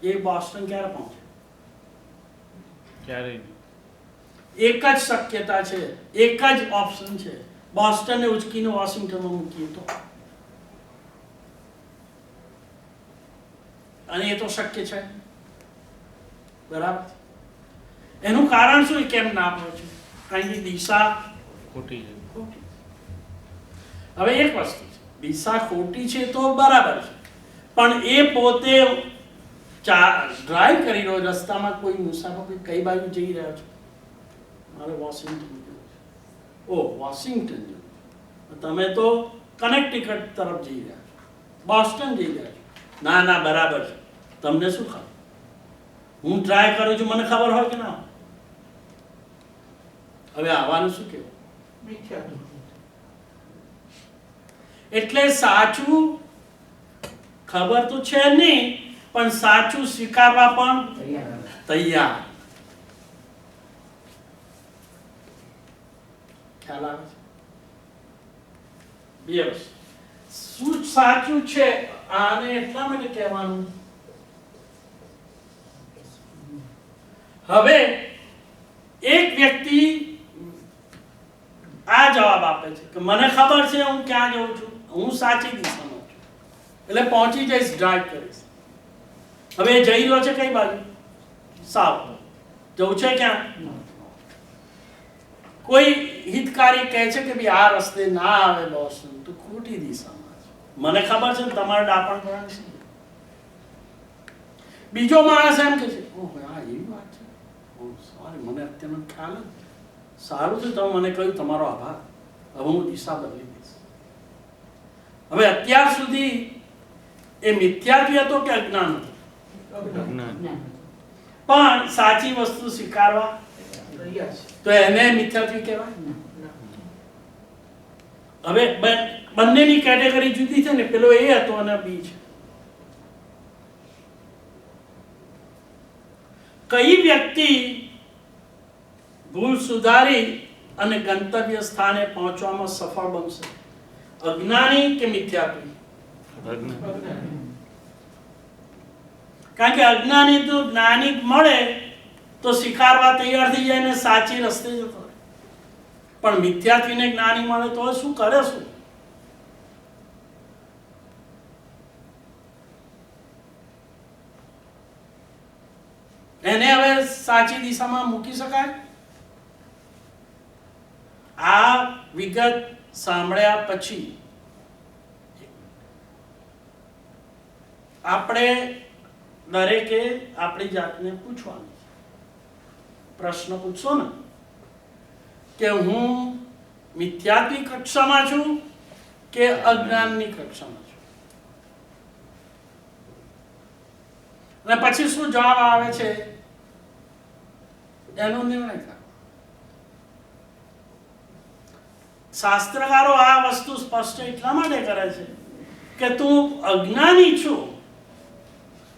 B: એ બોસ્ટન ક્યારે પહોંચે?
C: ક્યારેય
B: એક જ શક્યતા છે, એક જ ઓપ્શન છે, બોસ્ટનને ઉચકીને વોશિંગ્ટનમાં મૂકીએ તો, અને એ તો શક્ય છે, બરાબર. એનું કારણ શું? કેમ ના પહોંચ્યું? કારણ કે દિશા
C: ખોટી છે.
B: ખોટી. હવે એક વસ્તુ છે, દિશા ખોટી છે તો બરાબર છે, પણ એ પોતે ડ્રાઈવ કરી રહ્યો, રસ્તામાં કોઈ મુસાફર કઈ બાજુ જઈ રહ્યા છો? મારે વોશિંગ્ટન જવું છે. ઓ વોશિંગ્ટન જવું છે, તમે તો કનેક્ટિકટ તરફ જઈ રહ્યા છો, બોસ્ટન જઈ રહ્યા છો. ના ના બરાબર છે, તમને શું ખબર? હું ટ્રાય કરું છું, મને ખબર હોય કે ના હોય? હવે આવવાનું શું કેવું?
A: મિથ્યા.
B: એટલે સાચું ખબર તો છે નહીં, પણ સાચું સ્વીકારવા પણ તૈયાર. ખ્યાલ આવે છે? બે વસ્તુ. શું સાચું છે આને એટલા માટે કહેવાનું. હવે એક વ્યક્તિ આ જવાબ આપે છે કે મને ખબર છે હું ક્યાં જઉં છું, હું સાચી દિશામાં છું, એટલે પહોંચી જઈશ, ડ્રાઈવ કરીશ. હવે એ જઈ રહ્યો છે કઈ બાજુ? સાવ. જવું છે ક્યાં? કોઈ હિતકારી કહે છે કે ભાઈ આ રસ્તે ના આવે બોસ્ટન, તો ખોટી દિશામાં છે. મને ખબર છે તમારે ડાપણ કરવાનું છે. બીજો માણસ એમ કહે છે, ઓહ આ એવી વાત છે, ઓહ સોરી, મને અત્યારનો ખ્યાલ જ. સારું છે તમે મને કહ્યું, તમારો આભાર, હવે હું દિશા બદલી દઈશ. હવે અત્યાર સુધી એ મિથ્યાત્વી હતો કે અજ્ઞાન હતો?
C: અજ્ઞાન.
B: પણ સાચી વસ્તુ સ્વીકારવા
A: તૈયાર છે.
B: તો એને મિથ્યાત્વી કહેવાય. હવે બંનેની કેટેગરી જુદી છે ને, પેલો એ હતો અને બી છે. કઈ વ્યક્તિ ભૂલ સુધારી અને ગંતવ્ય સ્થાને પહોંચવામાં સફળ બનશે? અજ્ઞાની કે મિથ્યાત્વી?
C: અજ્ઞાન.
B: કારણ કે અજ્ઞાની તો જ્ઞાની મળે તો સ્વીકારવા તૈયાર થઈ જાય ને સાચી રસ્તે જતો રહે. પણ મિથ્યાત્વીને જ્ઞાની મળે તો શું કરે? શું? એને હવે સાચી દિશામાં મૂકી શકાય? આ વિગત સાંભળ્યા પછી આપણે દરેકે આપણી જાતને પૂછવાનું, પ્રશ્ન પૂછશો ને કે હું મિથ્યાત્વી કક્ષામાં છું કે અજ્ઞાનની કક્ષામાં છું? અને પછી શું જવાબ આવે છે એનો નિર્ણય કરો. શાસ્ત્રકારો આ વસ્તુ સ્પષ્ટ એટલા માટે કરે છે કે તું અજ્ઞાની છું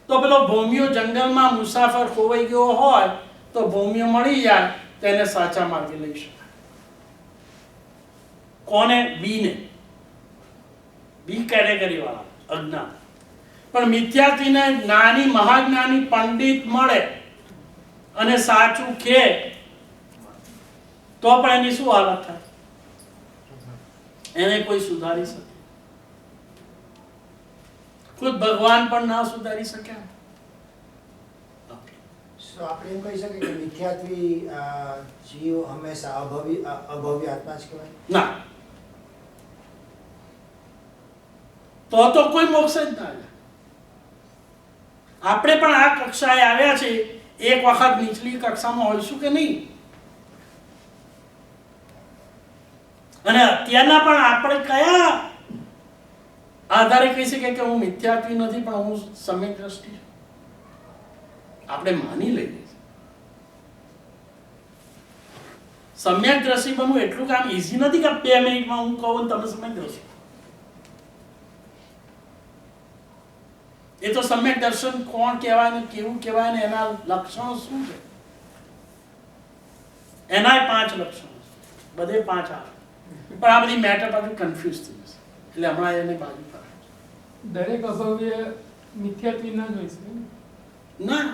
B: તો પેલો ભૂમિયો જંગલમાં મુસાફર ખોવાઈ ગયો હોય તો ભૂમિયો મળી જાય તેને સાચા માર્ગે લઈ શકાય. કોને? બીને. બી કેટેગરી વાળા અજ્ઞાન. પણ મિથ્યાત્વીને જ્ઞાની, મહાજ્ઞાની પંડિત મળે અને સાચું કહે તો પણ એની શું હાલત થાય? એને કોઈ સુધારી શકે? ખુદ ભગવાન પણ ના સુધારી શક્યા.
G: તો આપણે એમ કહી શકીએ કે મિથ્યાત્વી જીવ હંમેશા અભવ્ય આત્મા જ કહેવાય?
B: ના, તો કોઈ મોક્ષ જ ના આવે. આપણે પણ આ કક્ષાએ આવ્યા છે, એક વખત નીચલી કક્ષામાં હોઈશું કે નહીં? અને અત્યારના પણ આપણે કયા આધારે કહી શકીએ કે હું મિથ્યાત્વી નથી પણ હું સમ્યક દ્રષ્ટિ છું? આપણે માની લઈએ સમ્યક દ્રષ્ટિ બનવું એટલું કામ ઈઝી નથી કે 2 મિનિટમાં હું કહું તમે સમ્યક દ્રષ્ટિ. એ તો સમ્યક દર્શન કોણ કહેવાય ને કેવું કહેવાય ને એના લક્ષણો શું છે, એના 5 લક્ષણો બધે 5 આવે. પણ આ બધી મેટર પાછું કન્ફ્યુઝ થઈ જશે એટલે હમણાં એને બાજુ પર
D: દરેક અભવ્ય મિથ્યાત્વી ના જોઈ શકે ને?
B: ના.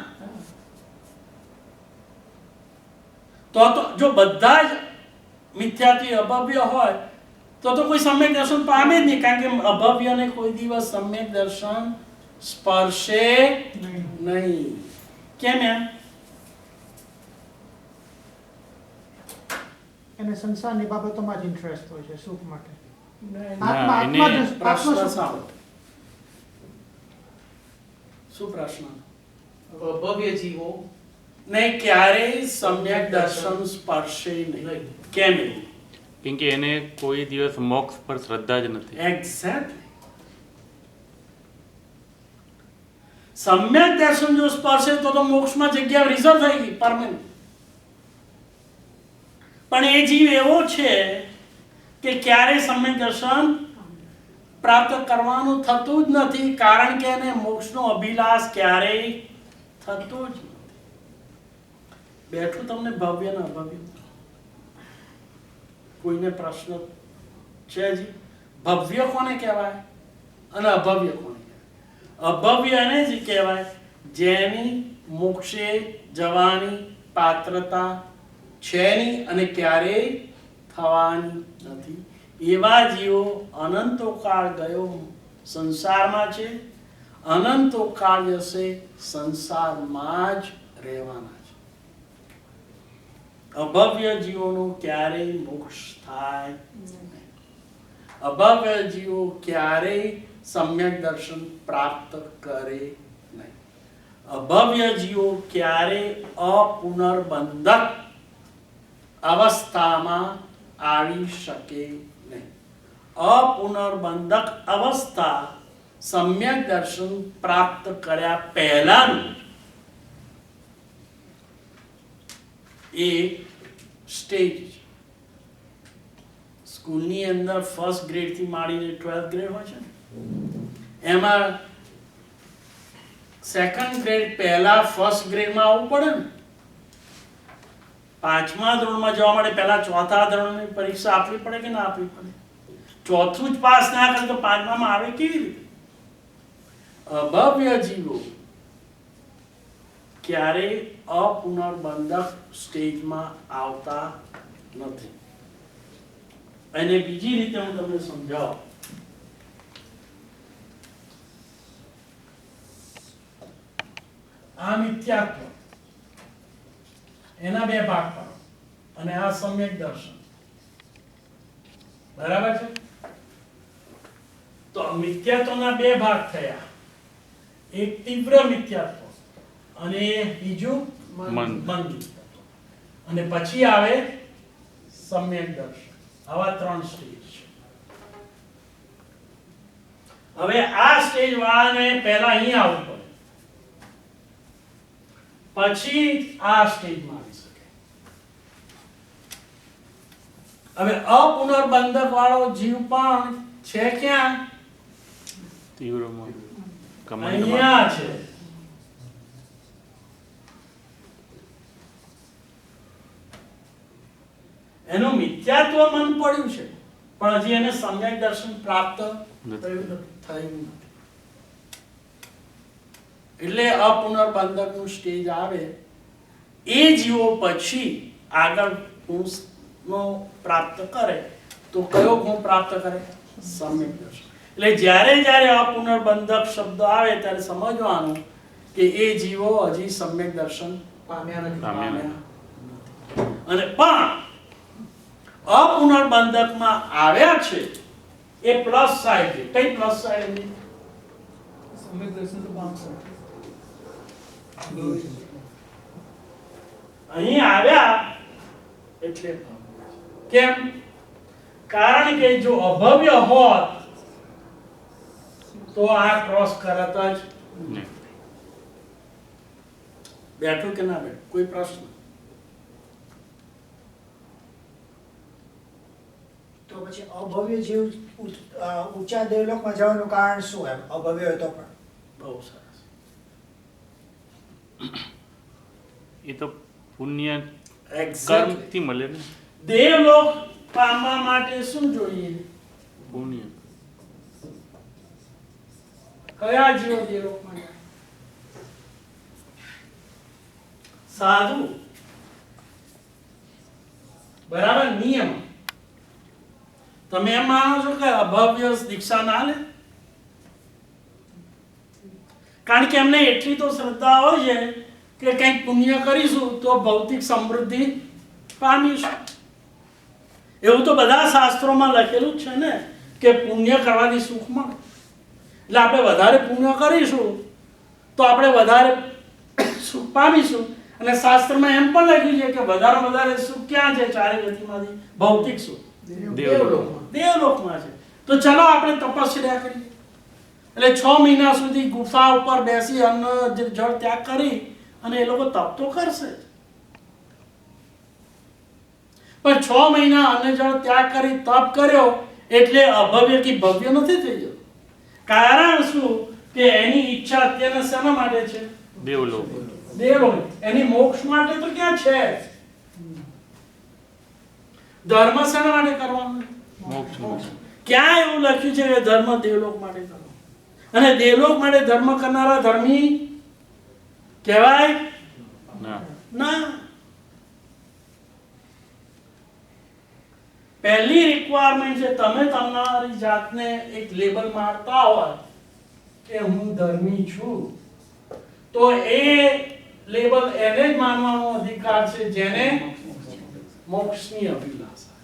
B: તો જો બધા જ મિથ્યાથી અભવ્ય હોય તો કોઈ સમ્યક દર્શન પામે જ નહીં, કારણ કે અભવ્યને કોઈ દિવસ સમ્યક દર્શન સ્પર્શે નહીં. કેમ એમ?
F: એને સંસારની બાબતોમાં જ ઇન્ટરેસ્ટ હોય છે, સુખ માટે.
C: ના, એને
B: પ્રશ્ન સાંભળો. શું પ્રશ્ન?
A: અભવ્ય જીવો
B: ને ક્યારેય સમ્યક દર્શન સ્પર્શે નહીં.
A: નહીં.
B: કેમ એવું?
C: કેમ કે એને કોઈ દિવસ મોક્ષ પર શ્રદ્ધા જ નથી.
B: એક્ઝેક્ટલી. સમ્યક દર્શન જો સ્પર્શે તો મોક્ષમાં જગ્યા રિઝર્વ થઈ ગઈ પરમેનન્ટ. પણ એ જીવ એવો છે કે ક્યારે સમ્યક દર્શન પ્રાપ્ત કરવાનું થતું જ નથી, કારણ કે એને મોક્ષનો અભિલાષ ક્યારેય થતો જ નથી. બેઠું તમને ભવ્ય ને અભવ્ય કોઈને પ્રશ્ન છે જી? ભવ્ય કોને કહેવાય અને અભવ્ય કોને કહેવાય? અભવ્ય એને જ કહેવાય જેની મોક્ષે જવાની પાત્રતા છે નહીં અને ક્યારેય થવાની નથી. એવા જીવો અનંતો કાળ ગયો સંસારમાં છે, અનંતો કાળ જશે સંસારમાં જ રહેવાના છે. અભવ્ય જીવોનો ક્યારેય મોક્ષ થાય નહીં. અભવ્ય જીવો ક્યારેય સમ્યક દર્શન પ્રાપ્ત કરે નહીં. અભવ્ય જીવો ક્યારેય અપુનર્બંધક અવસ્થામાં આવી શકે નહીં. અપુનર્બંધક અવસ્થા સમ્યક દર્શન પ્રાપ્ત કર્યા પહેલાનું એક સ્ટેજ છે. સ્કૂલની અંદર ફર્સ્ટ ગ્રેડ થી માંડીને 12th ગ્રેડ હોય છે ને, એમાં સેકન્ડ ગ્રેડ પહેલા ફર્સ્ટ ગ્રેડમાં આવવું પડે ને. 5મા ધોરણમાં જવા માટે પહેલા 4થા ધોરણની પરીક્ષા આપવી પડે કે ના આપવી પડે? 4થું જ પાસ ના કરે તો 5મામાં આવે કેવી રીતે? અભવ્ય જીવો ક્યારેય અપુનર્બંધક સ્ટેજમાં આવતા નથી. અને બીજી રીતે હું તમને સમજાવું. આ મિથ્યાત્વ એના બે ભાગ પાડો અને આ સમ્યક દર્શન, બરાબર છે? તો મિથ્યાત્વના બે ભાગ થયા, એક તીવ્ર મિથ્યાત્વ અને બીજું
C: મન.
B: મિથ્યાત્વ. અને પછી આવે સમ્યક દર્શન. આવા 3 સ્ટેજ છે. હવે આ સ્ટેજ વાળાને પહેલા અહીં આવવું પડે, પછી આ સ્ટેજમાં આવી શકે. હવે અપુનર્બંધક વાળો જીવ પણ છે ક્યાં?
C: તીવ્રમાં કમંડમાં.
B: અહીંયા છે. એનું મિથ્યાત્વ મન પડ્યું છે પણ હજી એને સમ્યક દર્શન પ્રાપ્ત થયું નથી. એટલે અપુનર્બંધકનું સ્ટેજ આવે એ જીવો પછી આગળ ગુણનો પ્રાપ્ત કરે તો કયો ગુણ પ્રાપ્ત કરે? સમ્યક દર્શન. એટલે જ્યારે અપુનર્બંધક શબ્દ આવે ત્યારે સમજવાનું કે એ જીવો હજી સમ્યક દર્શન
A: પામ્યા નથી.
B: પામ્યા. અને પણ અપુનર્બંધકમાં આવ્યા છે એ પ્લસ સાઈડ છે. કઈ પ્લસ સાઈડ છે?
D: સમ્યક દર્શન તો પામશે.
B: અહીં આવ્યા એટલે કેમ? કારણ કે જો અભવ્ય હોત તો આ ક્રોસ કરત જ
C: નહીં.
B: બેઠું કે ના બેઠું? કોઈ પ્રશ્ન?
G: તો પછી અભવ્ય જીવ ઊંચા દેવલોકમાં જવાનું કારણ શું? એમ અભવ્ય હોય તો પણ
B: બહુ સરસ.
C: એ તો પુણ્ય
B: એક્ઝેક્ટલી.
C: કર્મથી મળે ને.
B: દેવલોક પામવા માટે શું જોઈએ?
C: પુણ્ય.
B: કયા જીવો દેવલોકમાં જાય? સાધુ. બરાબર, નિયમ. તમે એમ માનો છો કે અભવ્ય દીક્ષા ના લે? કારણ કે એમને એટલી તો શ્રદ્ધા હોય છે કે કંઈક પુણ્ય કરીશું તો ભૌતિક સમૃદ્ધિ પામીશું. એવું તો બધા શાસ્ત્રોમાં લખેલું જ છે ને કે પુણ્ય કરવાથી સુખ મળે. એટલે આપણે વધારે પુણ્ય કરીશું તો આપણે વધારે સુખ પામીશું. અને શાસ્ત્રમાં એમ પણ લખ્યું છે કે વધારે સુખ ક્યાં છે? ચારે ગતિમાંથી ભૌતિક સુખ દેવલોકમાં છે. તો ચલો આપણે તપસ્યા કરીએ. એટલે 6 મહિના સુધી ગુફા ઉપર બેસી અન્ન જળ ત્યાગ કરી અને એ લોકો તપ તો કરશે, પણ 6 મહિના અન્ન જળ ત્યાગ કરી તપ કર્યો એટલે અભવ્ય કે ભવ્ય નથી થઈ ગયો. કારણ શું? કે એની ઈચ્છા અત્યારે શેના માટે છે?
C: દેવલોક.
B: એની મોક્ષ માટે તો ક્યાં છે? ધર્મ શેના માટે કરવાનો?
C: મોક્ષ.
B: ક્યાં એવું લખ્યું છે કે ધર્મ દેવલોક માટે કરવાનો? અને દેવલોક માટે ધર્મ કરનારા ધર્મી કહેવાય ના. પહેલી રિક્વાયરમેન્ટ છે તમે તમારી જાતને એક લેબલ મારતા હોય કે હું ધર્મી છું, તો એ લેબલ એને જ માનવાનો અધિકાર છે જેને મોક્ષની અભિલાષા.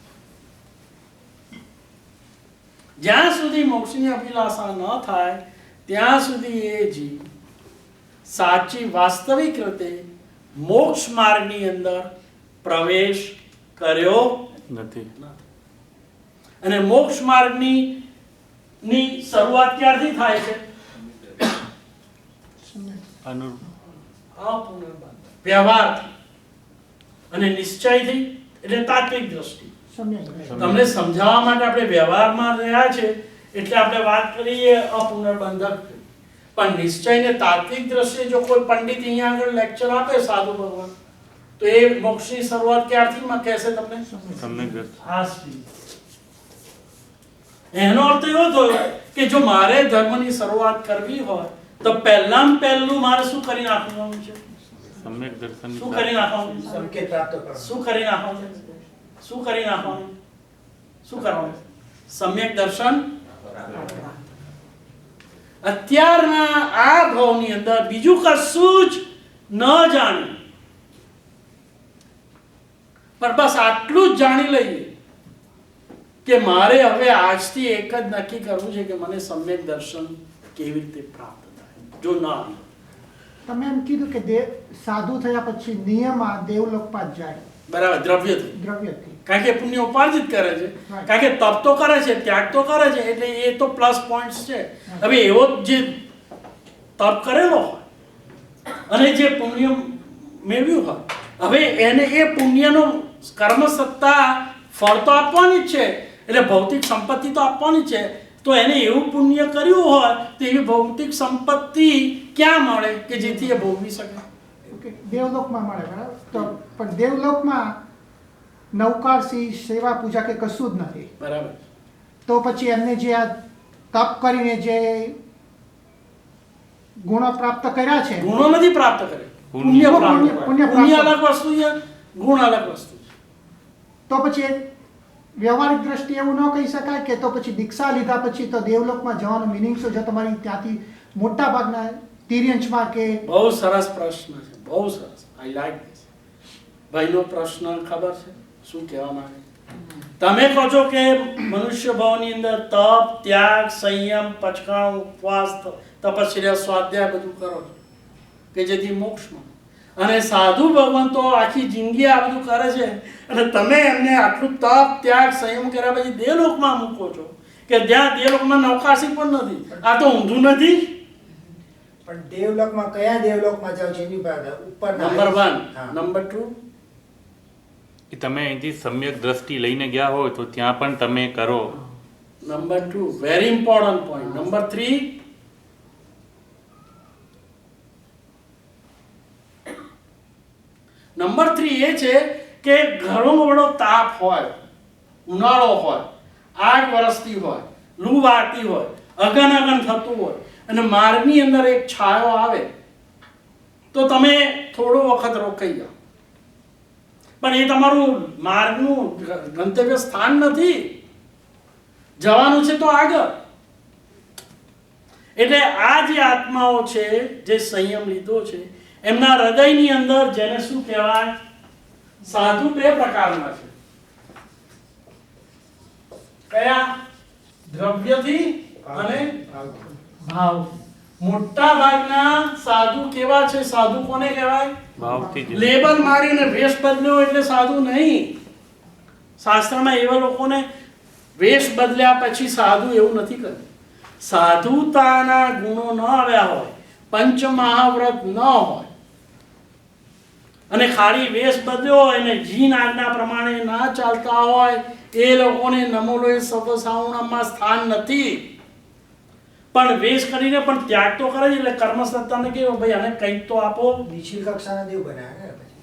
B: જ્યાં સુધી મોક્ષની અભિલાષા ન થાય ત્યાં સુધી એ જીવ સાચી વાસ્તવિક રીતે મોક્ષ માર્ગની અંદર પ્રવેશ કર્યો
C: નથી.
B: અને મોક્ષ માર્ગની શરૂઆત ક્યારથી થાય છે? વ્યવહારથી અને નિશ્ચયથી, એટલે તાત્વિક દ્રષ્ટિ. તમને સમજાવવા માટે આપણે વ્યવહારમાં રહ્યા છે એટલે આપણે વાત કરીએ અપુનર્બંધક. પણ નિશ્ચય ને તાત્વિક દ્રષ્ટિએ જો કોઈ પંડિત અહીંયા આગળ લેક્ચર આપે સાધુ ભગવાન, તો એ મોક્ષની શરૂઆત ક્યારથી કહેશે તમને? એનો અર્થ એવો થયો કે જો મારે ધર્મની શરૂઆત કરવી હોય તો પહેલું મારે શું કરી નાખવાનું છે?
C: સમ્યક દર્શન.
B: શું કરી નાખવાનું?
G: સંકેત પ્રાપ્ત કરવાનો.
B: શું કરી નાખવાનું? શું કરી નાખવાનું? શું કરવાનું? સમ્યક દર્શન. અત્યારના આ ભાવની અંદર બીજું કશું જ ન જાણ્યું, પણ બસ આટલું જ જાણી લઈએ કે મારે હવે આજથી એક જ નક્કી કરવું છે કે મને સમ્યક દર્શન કેવી રીતે પ્રાપ્ત થાય. જો ના,
F: તમે એમ કીધું કે સાધુ થયા પછી નિયમમાં દેવલોકમાં જ જાય.
B: બરાબર, દ્રવ્યથી.
F: દ્રવ્યથી.
B: કારણ કે પુણ્ય ઉપાર્જિત કરે છે, કારણ કે તપ તો કરે છે, ત્યાગ તો કરે છે, એટલે એ તો પ્લસ પોઈન્ટ્સ છે. હવે એવો જે તપ કરેલો હોય અને જે પુણ્ય મેળવ્યું હોય, હવે એને એ પુણ્યનો કર્મ સત્તા ફળ તો આપવાની જ છે, એટલે ભૌતિક સંપત્તિ તો આપવાની છે. તો એને એવું પુણ્ય કર્યું હોય તો એવી ભૌતિક સંપત્તિ ક્યાં મળે કે જેથી એ ભોગવી શકે?
F: દેવલોકમાં મળે. બરાબર. તો પણ દેવલોકમાં નૌકારસી સેવા પૂજા કે કશું જ નથી.
B: બરાબર.
F: તો પછી એમને જે આ તપ કરીને જે ગુણો પ્રાપ્ત કર્યા છે,
B: ગુણો નથી પ્રાપ્ત કરે, પુણ્ય પ્રાપ્ત. પુણ્ય અલગ વસ્તુ છે, ગુણ અલગ વસ્તુ છે.
F: તો પછી વ્યવહારિક દ્રષ્ટિએ એવું ન કહી શકાય કે તો પછી દીક્ષા લીધા પછી તો દેવલોકમાં જવાનો મિનિંગ શું છે? તમારી ત્યાંથી મોટા ભાગના તિર્યંશમાં કે.
B: બહુ સરસ પ્રશ્ન છે, બહુ સરસ. I like this. ભાઈનો પ્રશ્ન ખબર છે શું કહેવા માંગે? તમે કહો છો કે મનુષ્ય ભાવની અંદર તપ, ત્યાગ, સંયમ, પચકાણ, ઉપવાસ, તપસ્યા, સ્વાધ્યાય બધું કરો છો કે જેથી મોક્ષ મળે. અને સાધુ ભગવાન તો આખી જિંદગી આ બધું કરે છે અને તમે એમને આટલું તપ, ત્યાગ, સંયમ કર્યા પછી દેવલોકમાં મૂકો છો કે જ્યાં દેવલોકમાં નૌકાશી પણ નથી. આ તો ઊંધું નથી?
G: પણ દેવલોકમાં કયા દેવલોકમાં જાવ છે એની ઉપર
B: નંબર 1. નંબર 2,
C: કે તમે અહીંથી સમ્યક દ્રષ્ટિ લઈને ગયા હોય તો ત્યાં પણ તમે કરો.
B: Number 2 very important point. Number 3, number 3 એ છે કે ઘણો બધો તાપ હોય, ઉનાળો હોય, 8 વર્ષથી હોય, લૂ વાળતી હોય, અગન થતું હોય અને માર્ગની અંદર એક છાયો આવે તો તમે થોડો વખત રોકાઈ જાઓ. પણ એ તમારું માર્ગનું ગંતવ્ય સ્થાન નથી. જવાનું છે તો આગળ. એટલે આ જે આત્માઓ છે જે સંયમ લીધો છે એમના હૃદયની અંદર જેને શું કહેવાય, સાધુ બે પ્રકારના છે. કયા? દ્રવ્યથી અને ભાવ. મોટા ભાગના સાધુ કેવા છે? સાધુ કોને કહેવાય?
C: ભાવથી જ
B: લેબલ મારીને વેશ બદલ્યો એટલે સાધુ નહીં. શાસ્ત્રમાં એવા લોકોને વેશ બદલ્યા પછી સાધુ એવું નથી કર્યું. સાધુતાના ગુણો ન આવ્યા હોય, પંચમહાવ્રત ન હોય અને ખાલી વેશ બદલ્યો હોય અને જીન આજ્ઞા પ્રમાણે ના ચાલતા હોય, એ લોકોને નમોલોએ સર્વસાવણામાં સ્થાન નથી. પણ વેશ કરીને પણ ત્યાગ તો કરે છે. એટલે કર્મસત્તાને કેવું, ભાઈ આને કંઈક તો આપો.
G: નીચી કક્ષાના દેવ બનાવ્યા ને પછી.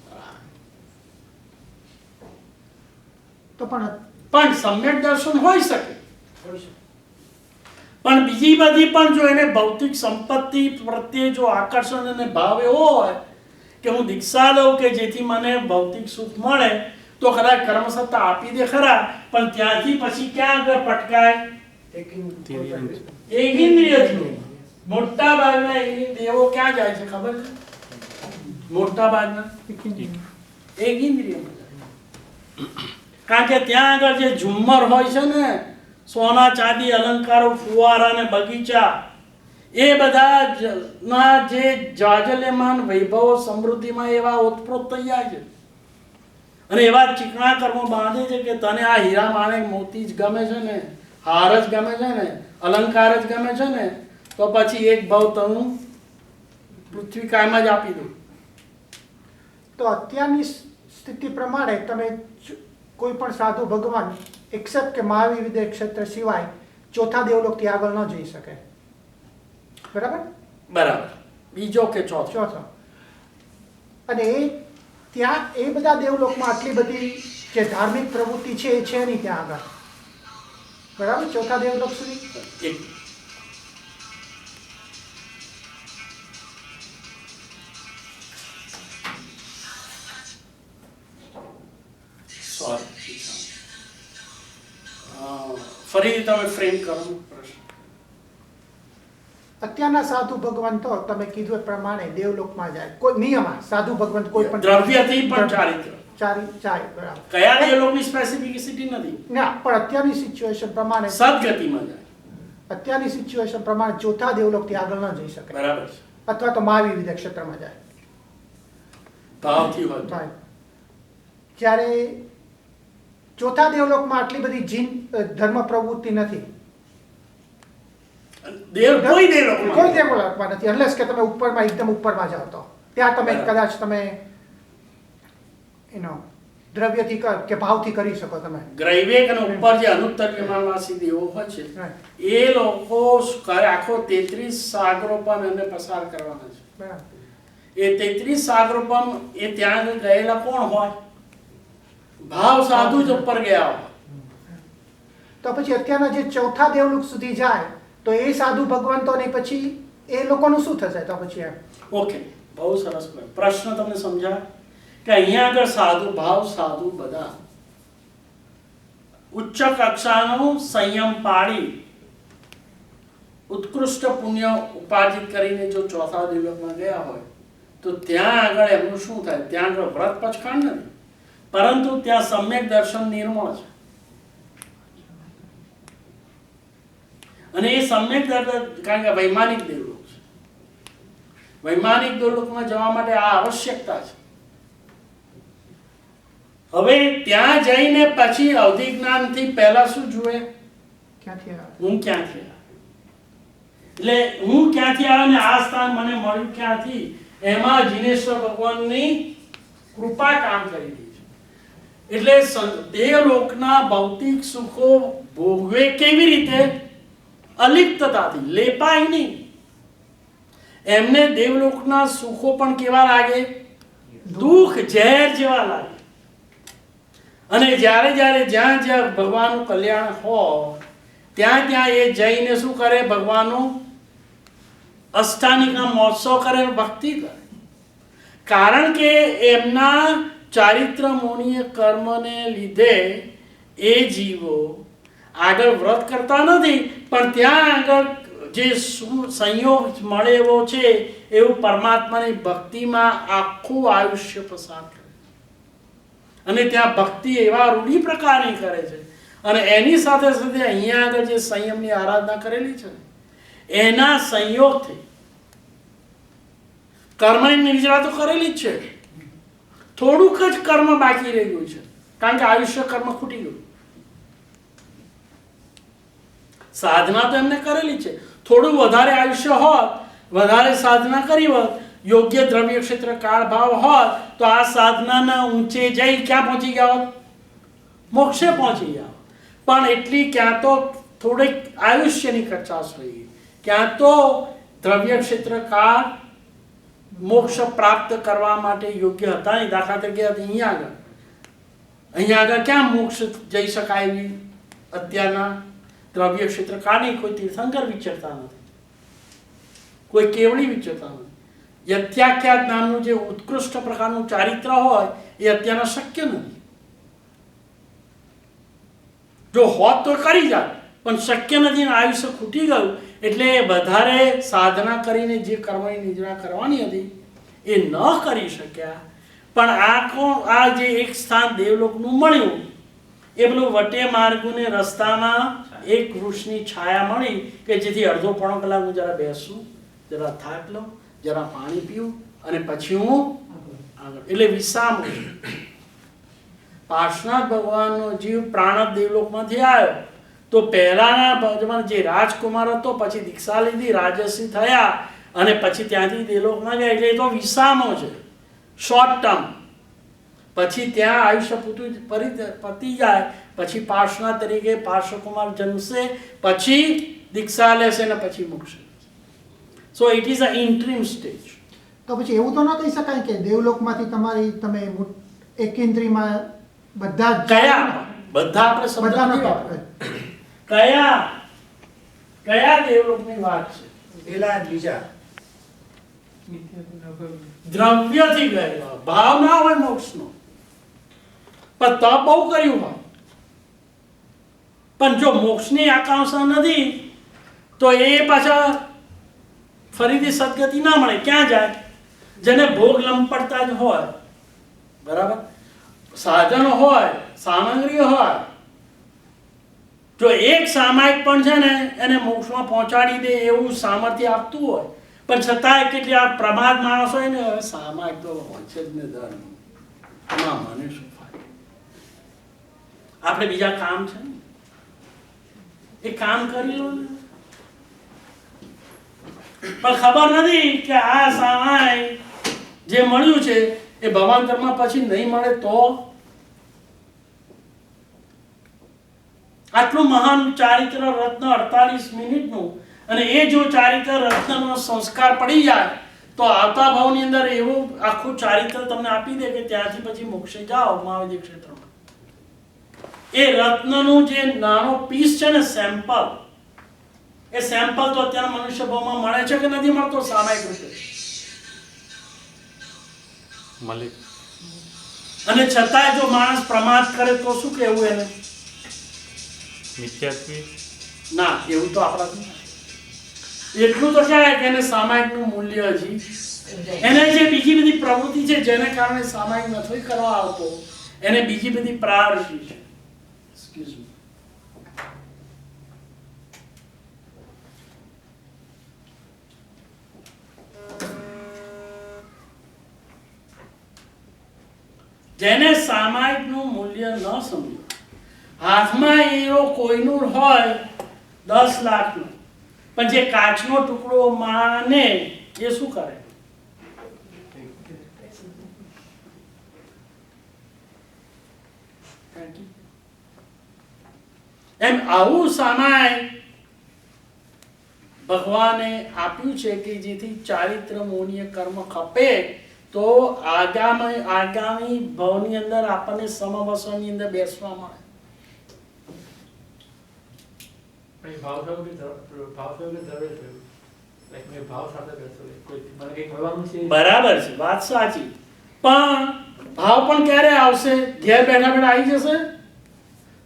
F: તો પણ
B: પણ સમ્યક દર્શન હોઈ શકે.
G: હોઈ શકે.
B: પણ બીજી બધી પણ જો એને ભૌતિક સંપત્તિ પ્રત્યે જો આકર્ષણ અને ભાવ એવો હોય કે હું દીક્ષા લઉં કે જેથી મને ભૌતિક સુખ મળે, તો કદાચ કર્મસત્તા આપી દે ખરા, પણ ત્યાંથી પછી ક્યાં આગળ પટકાય? એક ઇન્દ્રિય થી. મોટા ભાગના દેવો ક્યાં જાય છે ખબર છે? મોટા ભાગના એક ઇન્દ્રિયમાં જાય. કારણ કે ત્યાં આગળ જે ઝુમ્મર હોય છે ને, સોના ચાંદી અલંકારો, ફુવારા ને બગીચા, એ બધા ના જે જાજલ્યમાન વૈભવો સમૃદ્ધિમાં એવા ઓતપ્રોત થઈ જાય છે અને એવા ચીકણા કર્મો બાંધે છે કે તને આ હીરા માણેક મોતી જ ગમે છે ને, હાર જ ગમે છે ને, અલંકાર જ ગમે છે ને, તો પછી એક ભાવ તનું પૃથ્વી કાયમ જ આપી દઉં.
F: તો અત્યારની સ્થિતિ પ્રમાણે તમે કોઈ પણ સાધુ ભગવાન એક્સેપ્ટ કે મહાવીર વિદ્ય ક્ષેત્ર સિવાય ચોથા દેવલોકથી આગળ ન જઈ શકે. બરાબર?
B: બરાબર. બીજો કે ચોથો?
F: ચોથો. અને એ ત્યાં એ બધા દેવલોકમાં આટલી બધી જે ધાર્મિક પ્રવૃત્તિ છે એ છે નહીં ત્યાં આગળ. બરાબર? ચોથા દેવલોક સુધી
B: એક ફરી તમે ફ્રેમ કરો પ્રશ્ન.
F: અત્યારના સાધુ ભગવાન તો તમે કીધું એ પ્રમાણે દેવલોકમાં જાય. કોઈ નિયમ સાધુ ભગવાન કોઈ પણ
B: દ્રવ્યથી પણ ચારિત્ર
F: ચાય. બરાબર.
B: કયા દેવલોકની સ્પેસિફિસિટી નથી.
F: ના, પણ અત્યારની સિચ્યુએશન પ્રમાણે
B: સદગતિમાં જાય.
F: અત્યારની સિચ્યુએશન પ્રમાણે ચોથા દેવલોકથી આગળ ન જઈ શકે.
B: બરાબર છે.
F: અથવા તો મહાવીર વિદ્યા ક્ષેત્રમાં જાય.
B: ભાવથી હોય તો.
F: ભાઈ, જ્યારે ચોથા દેવલોકમાં આટલી બધી જીન ધર્મ પ્રવૃત્તિ નથી.
B: કોઈ દેવલોકમાં
F: કોઈ દેવલોકમાં નથી, અનલેસ કે તમે ઉપરમાં એકદમ ઉપરમાં જાઓ તો ત્યાં તમે કદાચ તમે દ્રવ્યથી કે ભાવથી કરી શકો તમે.
B: ગ્રૈવેક અને ઉપર જે અનુત્તર વિમાનવાસી દેવો હોય છે એ લોકો આખો 33 સાગરોપમ એને પસાર કરવાના છે.
F: બરાબર.
B: એ 33 સાગરોપમ એ ત્યાં ગયેલા કોણ હોય? ભાવ સાધુ જ ઉપર ગયા હોય.
F: તો પછી અત્યારના જે ચોથા દેવલોક સુધી જાય તો એ સાધુ ભગવાન તો નહીં, પછી એ લોકોનું શું થશે તો પછી એમ?
B: ઓકે, બહુ સરસ પ્રશ્ન તમને સમજાય કે અહીંયા આગળ સાધુ ભાવ સાધુ બધા ઉચ્ચ કક્ષાનો સંયમ પાડી ઉત્કૃષ્ટ પુણ્ય ઉપાર્જિત કરીને જો ચોથા દેવલોકમાં ગયા હોય તો ત્યાં આગળ એમનું શું થાય? ત્યાં આગળ વ્રત પચખાણ નથી, પરંતુ ત્યાં સમ્યક દર્શન નિર્મળ છે. અને એ સમ્યક દર્શન કારણ કે વૈમાનિક દેવલોક છે. વૈમાનિક દેવલોકમાં જવા માટે આ આવશ્યકતા છે. હવે ત્યાં જઈને પછી અવધિ જ્ઞાનથી પહેલા શું જુએ?
F: ક્યાંથી આવે?
B: હું ક્યાંથી આવ્યો? એટલે હું ક્યાંથી આવ્યો ને આ સ્થાન મને મળ્યું ક્યાંથી? એમાં જીનેશ્વર ભગવાનની કૃપા કામ કરી રહી છે. એટલે દેવલોકના ભૌતિક સુખો ભોગવે કેવી રીતે? અલિપ્તતાથી, લેપાય નહીં. એમને દેવલોકના સુખો પણ કેવા લાગે? દુઃખ ઝેર જેવા લાગે. અને જ્યારે જ્યારે જ્યાં જ્યાં ભગવાનનું કલ્યાણ હોય ત્યાં ત્યાં એ જઈને શું કરે? ભગવાનનું અષ્ટાનિકના મહોત્સવ કરે, ભક્તિ કરે. કારણ કે એમના ચારિત્ર મોનીય કર્મને લીધે એ જીવો આગળ વ્રત કરતા નથી, પણ ત્યાં આગળ જે સંયોગ મળે એવો છે એવું પરમાત્માની ભક્તિમાં આખું આયુષ્ય પસાર કરે અને ત્યાં ભક્તિ એવા રૂઢી પ્રકારની કરે છે. અને એની સાથે સાથે અહીંયા આગળ જે સંયમની આરાધના કરેલી છે એના સંયોગથી કર્મની નિર્જરા તો કરેલી જ છે, થોડુંક જ કર્મ બાકી રહી ગયું છે કારણ કે આયુષ્ય કર્મ ખૂટી ગયું. સાધના તો એમને કરેલી છે, થોડું વધારે આયુષ્ય હોત, વધારે સાધના કરી હોત, યોગ્ય દ્રવ્ય ક્ષેત્ર કાળ ભાવ હોત તો આ સાધનાના ઊંચે જઈ ક્યાં પહોંચી ગયા હોત? મોક્ષે પહોંચી ગયા. પણ એટલી ક્યાં તો થોડીક આયુષ્યની કચાશ રહી, ક્યાં તો દ્રવ્ય ક્ષેત્ર કાળ મોક્ષ પ્રાપ્ત કરવા માટે યોગ્ય હતા નહીં. દાખલા તરીકે અહીંયા આગળ ક્યાં મોક્ષ જઈ શકાય એવી અત્યારના દ્રવ્ય ક્ષેત્ર કાળની કોઈ તીર્થંકર વિચરતા નથી, કોઈ કેવળી વિચરતા નથી. યથાખ્યાત નામનું જે ઉત્કૃષ્ટ પ્રકારનું ચારિત્ર હોય એ અત્યારના શક્ય નથી. જો હોત તો કરી જાય, પણ શક્ય નથી ને આયુષ્ય ખૂટી ગયું એટલે વધારે સાધના કરીને જે કર્મની નિર્જરા કરવાની હતી એ ન કરી શક્યા. પણ આ જે એક સ્થાન દેવલોકનું મળ્યું એ પેલું વટે માર્ગુને રસ્તામાં એક વૃક્ષની છાયા મળી કે જેથી અડધો પોણો કલાક હું જરા બેસું, જરા થાક લઉં, જરા પાણી પીવું અને પછી હું આગળ, એટલે વિશ્રામ. પાર્શ્વનાથ ભગવાનનો જીવ પ્રાણદ દેવલોકમાંથી આવ્યો તો પહેલાના જે રાજકુમાર હતો પછી દીક્ષા લીધી, રાજસી થયા અને પછી ત્યાંથી દેવલોકમાં ગયા, એટલે એ તો વિસામો છે, શોર્ટ ટર્મ. પછી ત્યાં આયુષ્ય પતી જાય પછી પાર્શ્વનાથ તરીકે પાર્શ્વકુમાર જન્મશે, પછી દીક્ષા લેશે ને પછી મોક્ષ. So it is a interim stage.
F: તો પછી એવું તો ન કહી શકાય કે દેવલોકમાંથી તમે એકેન્દ્રીમાં બધા
B: કયા બધા આપણે કયા દેવલોકની વાત છે?
G: પેલા બીજા
B: દ્રવ્યથી ગયેલા, ભાવ ના હોય મોક્ષનો, પણ તપ બહુ કર્યું હોય, પણ જો મોક્ષની આકાંક્ષા નથી તો એ પાછા ફરીથી સદગતિ ના મળે. ક્યાં જાય? જેને ભોગ લંપડતા જ હોય, બરાબર, સાધનો હોય, સામગ્રી હોય, જો એક સામાયિક પણ છે ને એને મોક્ષમાં પહોંચાડી દે એવું સામર્થ્ય આપતું હોય, પણ છતાંય કેટલી આ પ્રમાદ માણસ હોય ને, હવે સામાયિક તો હોય છે જ ને ધર્મ, એમાં મને શું ફાયદો? આપણે બીજા કામ છે ને એ કામ કરી લો ને. પણ ખબર નથી કે આ સામાયિક જે મળ્યું છે એ ભવાંતરમાં પછી નહીં મળે તો આટલું મહાન ચારિત્ર રત્ન 48 મિનિટનું, અને એ જો ચારિત્ર રત્નનો સંસ્કાર પડી જાય તો આવતા ભાવની અંદર એવું આખું ચારિત્ર તમને આપી દે કે ત્યાંથી પછી મોક્ષે જાઓ મહાવિદ્ય ક્ષેત્રમાં. એ રત્નનું જે નાનો પીસ છે ને, સેમ્પલ, એ સેમ્પલ તો અત્યારે મનુષ્ય ભાવમાં મળે છે કે નથી મળતો? સામાયિક રૂપે
C: મળે.
B: અને છતાંય જો માણસ પ્રમાદ કરે તો શું કહેવું એને?
C: મિથ્યાત્વી
B: ના, એવું તો આપણાથી એટલું તો કહેવાય કે એને સામાયિકનું મૂલ્ય હજી, એને જે બીજી બધી પ્રવૃત્તિ છે જેને કારણે સામાયિક નથી કરવા આવતો, એને બીજી બધી પ્રાયોરિટી છે. Excuse me. જેને સામાયિકનું મૂલ્ય ન સમજ્યું, હાથમાં એવો કોઈનું હોય 10 લાખનું, પણ જે કાચનો ટુકડો માને એ શું કરે? એમ આવું સામાયિક ભગવાને આપ્યું છે કે જેથી ચારિત્ર મોનીય કર્મ ખપે તો આગામી ભાવની અંદર આપણને સમવસનની અંદર બેસવા મળે.
E: ભાવ થયો કે દ્રવ્ય થયું, લાઈક મેં ભાવ સાથે બેસો, કોઈ મને કંઈક મળવાનું છે.
B: બરાબર છે, વાત સાચી, પણ ભાવ પણ ક્યારે આવશે? ઘેર બેઠા બેઠા આવી જશે.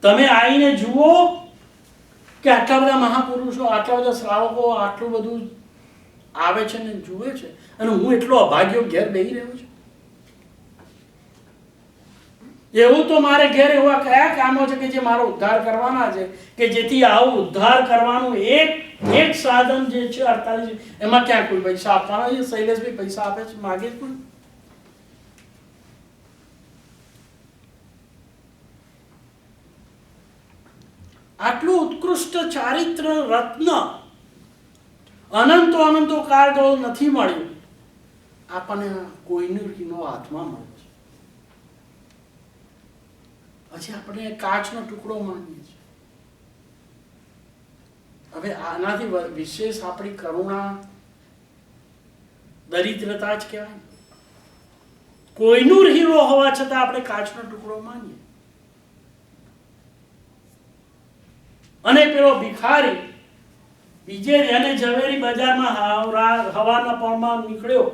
B: તમે આવીને જુઓ કે આટલા બધા મહાપુરુષો, આટલા બધા શ્રાવકો આટલું બધું આવે છે ને જુએ છે, અને હું એટલો અભાગ્યો ઘેર બેસી રહ્યો છું. એવું તો મારે ઘેર એવા કયા કામો છે કે જે મારો ઉદ્ધાર કરવાના છે, કે જેથી આવું ઉદ્ધાર કરવાનું એક સાધન જે છે 48, એમાં ક્યાં કોઈ પૈસા આપવાના છે? શૈલેષભાઈ પૈસા આપે છે? માગે જ કોઈ? આટલું ઉત્કૃષ્ટ ચારિત્ર રત્ન અનંતો કાળ નથી મળ્યું આપણને, કોઈનો હાથમાં મળ્યો છે. પછી આપણે કાચનો ટુકડો માનીએ છીએ. હવે આનાથી વિશેષ આપણી કરુણા દરિદ્રતા જ કહેવાય. કોઈનું હીરો હોવા છતાં આપણે કાચનો ટુકડો માનીએ. અને પેલો ભિખારી બીજે એને ઝવેરી બજારમાં હવાના પરમાં નીકળ્યો,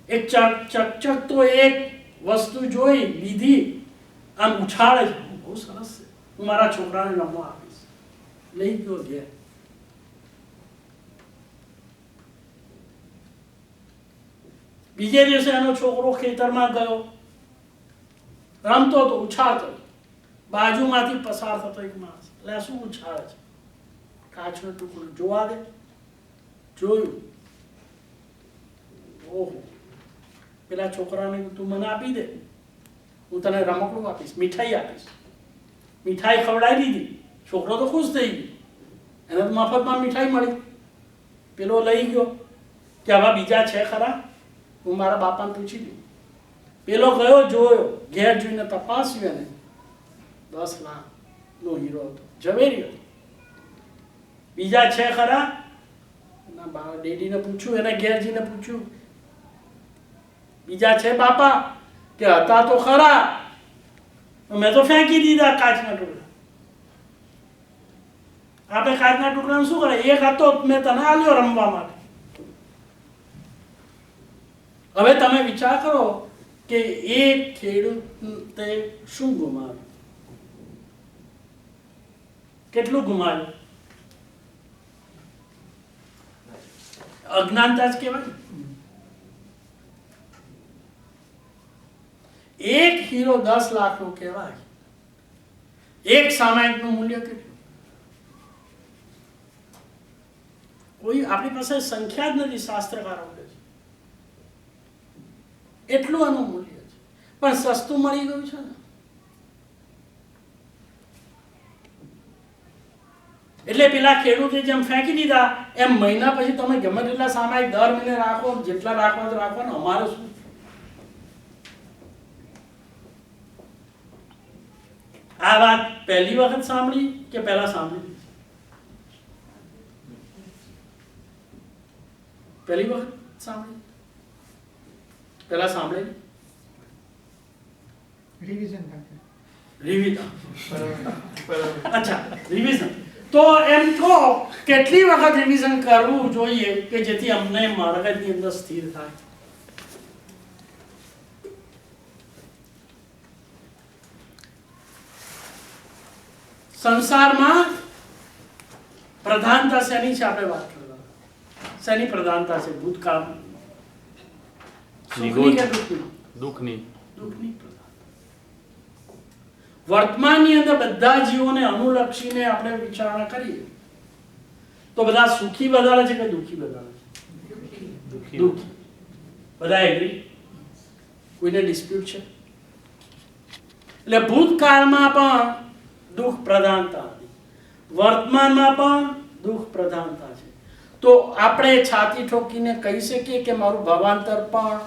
B: એક ચકચકતો એક વસ્તુ જોઈ લીધી, આમ ઉછાળે છે, બહુ સરસ છે, હું મારા છોકરાને રમવા આપીશ. લઈ ગયો ઘેર. બીજે દિવસે એનો છોકરો ખેતરમાં ગયો, રમતો હતો, ઉછાળતો. બાજુમાંથી પસાર થતો એક માણસ, એટલે શું ઉછાળે છે? કાચનો ટુકડો. જોવા દે. જોયું. ઓહો, પેલા છોકરાને તું મને આપી દે, હું તને રમકડું આપીશ, મીઠાઈ આપીશ. મીઠાઈ ખવડાવી દીધી. છોકરો તો ખુશ થઈ ગયો, એને તો મફતમાં મીઠાઈ મળી. પેલો લઈ ગયો કે આવા બીજા છે ખરા, હું મારા બાપાને પૂછી લઉં. પેલો ગયો, જોયો, ઘેર જોઈને તપાસ્યું, એને 10 લાખનો હીરો હતો, ઝવેરી હતો. બીજા છે ખરા? ના, ડેડીને પૂછ્યું, એને ઘેર જઈને પૂછ્યું, બીજા છે બાપા? કે હતા તો ખરા, મેં તો ફેંકી દીધા કાચના ટુકડા. આપણે કાચના ટુકડાનું શું કરે? એક હતો, મેં તને આલ્યો રમવા માટે. હવે તમે વિચાર કરો કે એક ખેડૂતે શું ગુમાવ્યું, કેટલું ગુમાવ્યું? અજ્ઞાનતા જ કહેવાય. એક હીરો 10 લાખનો કહેવાય. એક સામાયિકનું મૂલ્ય કેટલું? કોઈ આપણી પાસે સંખ્યા જ નથી. શાસ્ત્રકારો કહે છે એટલું એનું મૂલ્ય છે, પણ સસ્તું મળી ગયું છે ને. એટલે પેલા ખેડૂતે જેમ ફેંકી દીધા, એમ મહિના પછી તમે ગમે તેટલા સામાયિક દર મહિને રાખો, જેટલા રાખવા તો રાખો ને. અમારે શું? આ વાત પહેલી વખત સાંભળી કે પહેલા સાંભળી? પહેલી વખત સાંભળી? પહેલા સાંભળેલી?
F: રિવિઝન.
B: અચ્છા, રિવિઝન. તો એમ કહો, કેટલી વખત રિવિઝન કરવું જોઈએ કે જેથી અમને મગજની અંદર સ્થિર થાય? સંસારમાં પ્રધાનતા શેની છે? આપણે વાત કરવા શેની પ્રધાનતા છે? ભૂતકાળ, સુખની કે દુઃખની?
C: દુઃખની.
B: દુઃખની પ્રધાનતા. વર્તમાનની અંદર બધા જીવોને અનુલક્ષીને આપણે વિચારણા કરીએ તો બધા સુખી વધારે છે કે દુઃખી વધારે છે? દુઃખી. બધા એગ્રી? કોઈને ડિસ્પ્યુટ છે? એટલે ભૂતકાળમાં પણ દુઃખ પ્રધાનતા હતી, વર્તમાનમાં પણ દુઃખ પ્રધાનતા છે. તો આપણે છાતી ઠોકીને કહી શકીએ કે મારું ભાવાંતર પણ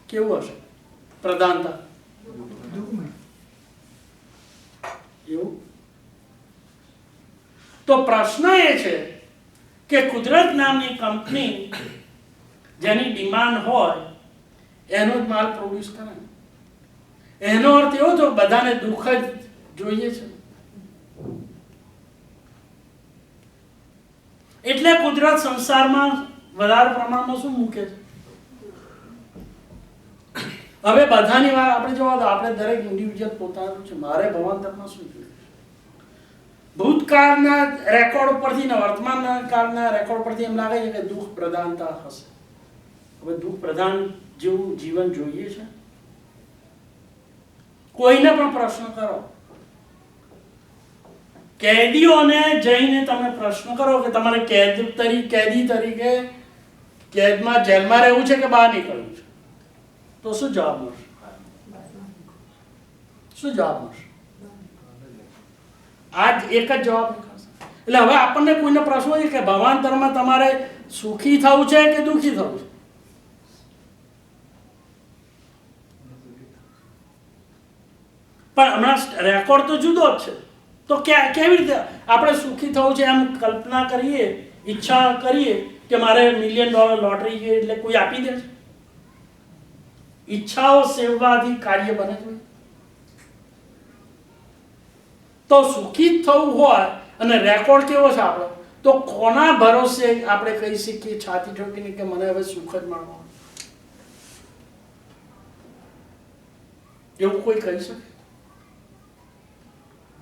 B: કેવું હશે? પ્રધાનતા એવું. તો પ્રશ્ન એ છે કે કુદરત નામની કંપની જેની ડિમાન્ડ હોય એનો જ માલ પ્રોડ્યુસ કરે. એનો અર્થ એવો તો બધાને દુઃખ જ જોઈએ છે. એટલે કુદરત સંસારમાં વધારે પ્રમાણમાં શું મૂકે છે? હવે બધાની વાત આપણે જોવા દો, આપણે દરેક ઇન્ડિવિજ્યુઅલ પોતાનું છે. મારે ભવાંતરમાં શું જોઈએ? ભૂતકાળના રેકોર્ડ પરથી ને વર્તમાન કાળના રેકોર્ડ પરથી એમ લાગે છે કે દુઃખ પ્રધાનતા હશે. હવે દુઃખ પ્રધાન જેવું જીવન જોઈએ છે? કોઈને પણ પ્રશ્ન કરો, કેદીઓને જઈને તમે પ્રશ્ન કરો કે તમારે કેદી તરીકે કેદમાં જેલમાં રહેવું છે કે બહાર નીકળવું છે, તો શું જવાબ મળશે? શું જવાબ મળશે? આ જ એક જ જવાબ નીકળશે. એટલે હવે આપણને કોઈને પ્રશ્ન હોય કે ભવાંતરમાં તમારે સુખી થવું છે કે દુઃખી થવું છે? પણ હમણાં રેકોર્ડ તો જુદો જ છે. તો કેવી રીતે આપણે સુખી થવું છે એમ કલ્પના કરીએ, ઈચ્છા કરીએ કે મારે $1 મિલિયન લોટરી છે એટલે કોઈ આપી દે છે? ઈચ્છાઓ સેવવાથી કાર્ય બને છે. તો સુખી થવું હોય અને રેકોર્ડ કેવો છે આપણો, તો કોના ભરોસે આપણે કહી શકીએ છાતી ઠોકીને કે મને હવે સુખ જ મળવાનું? એવું કોઈ કહી શકે?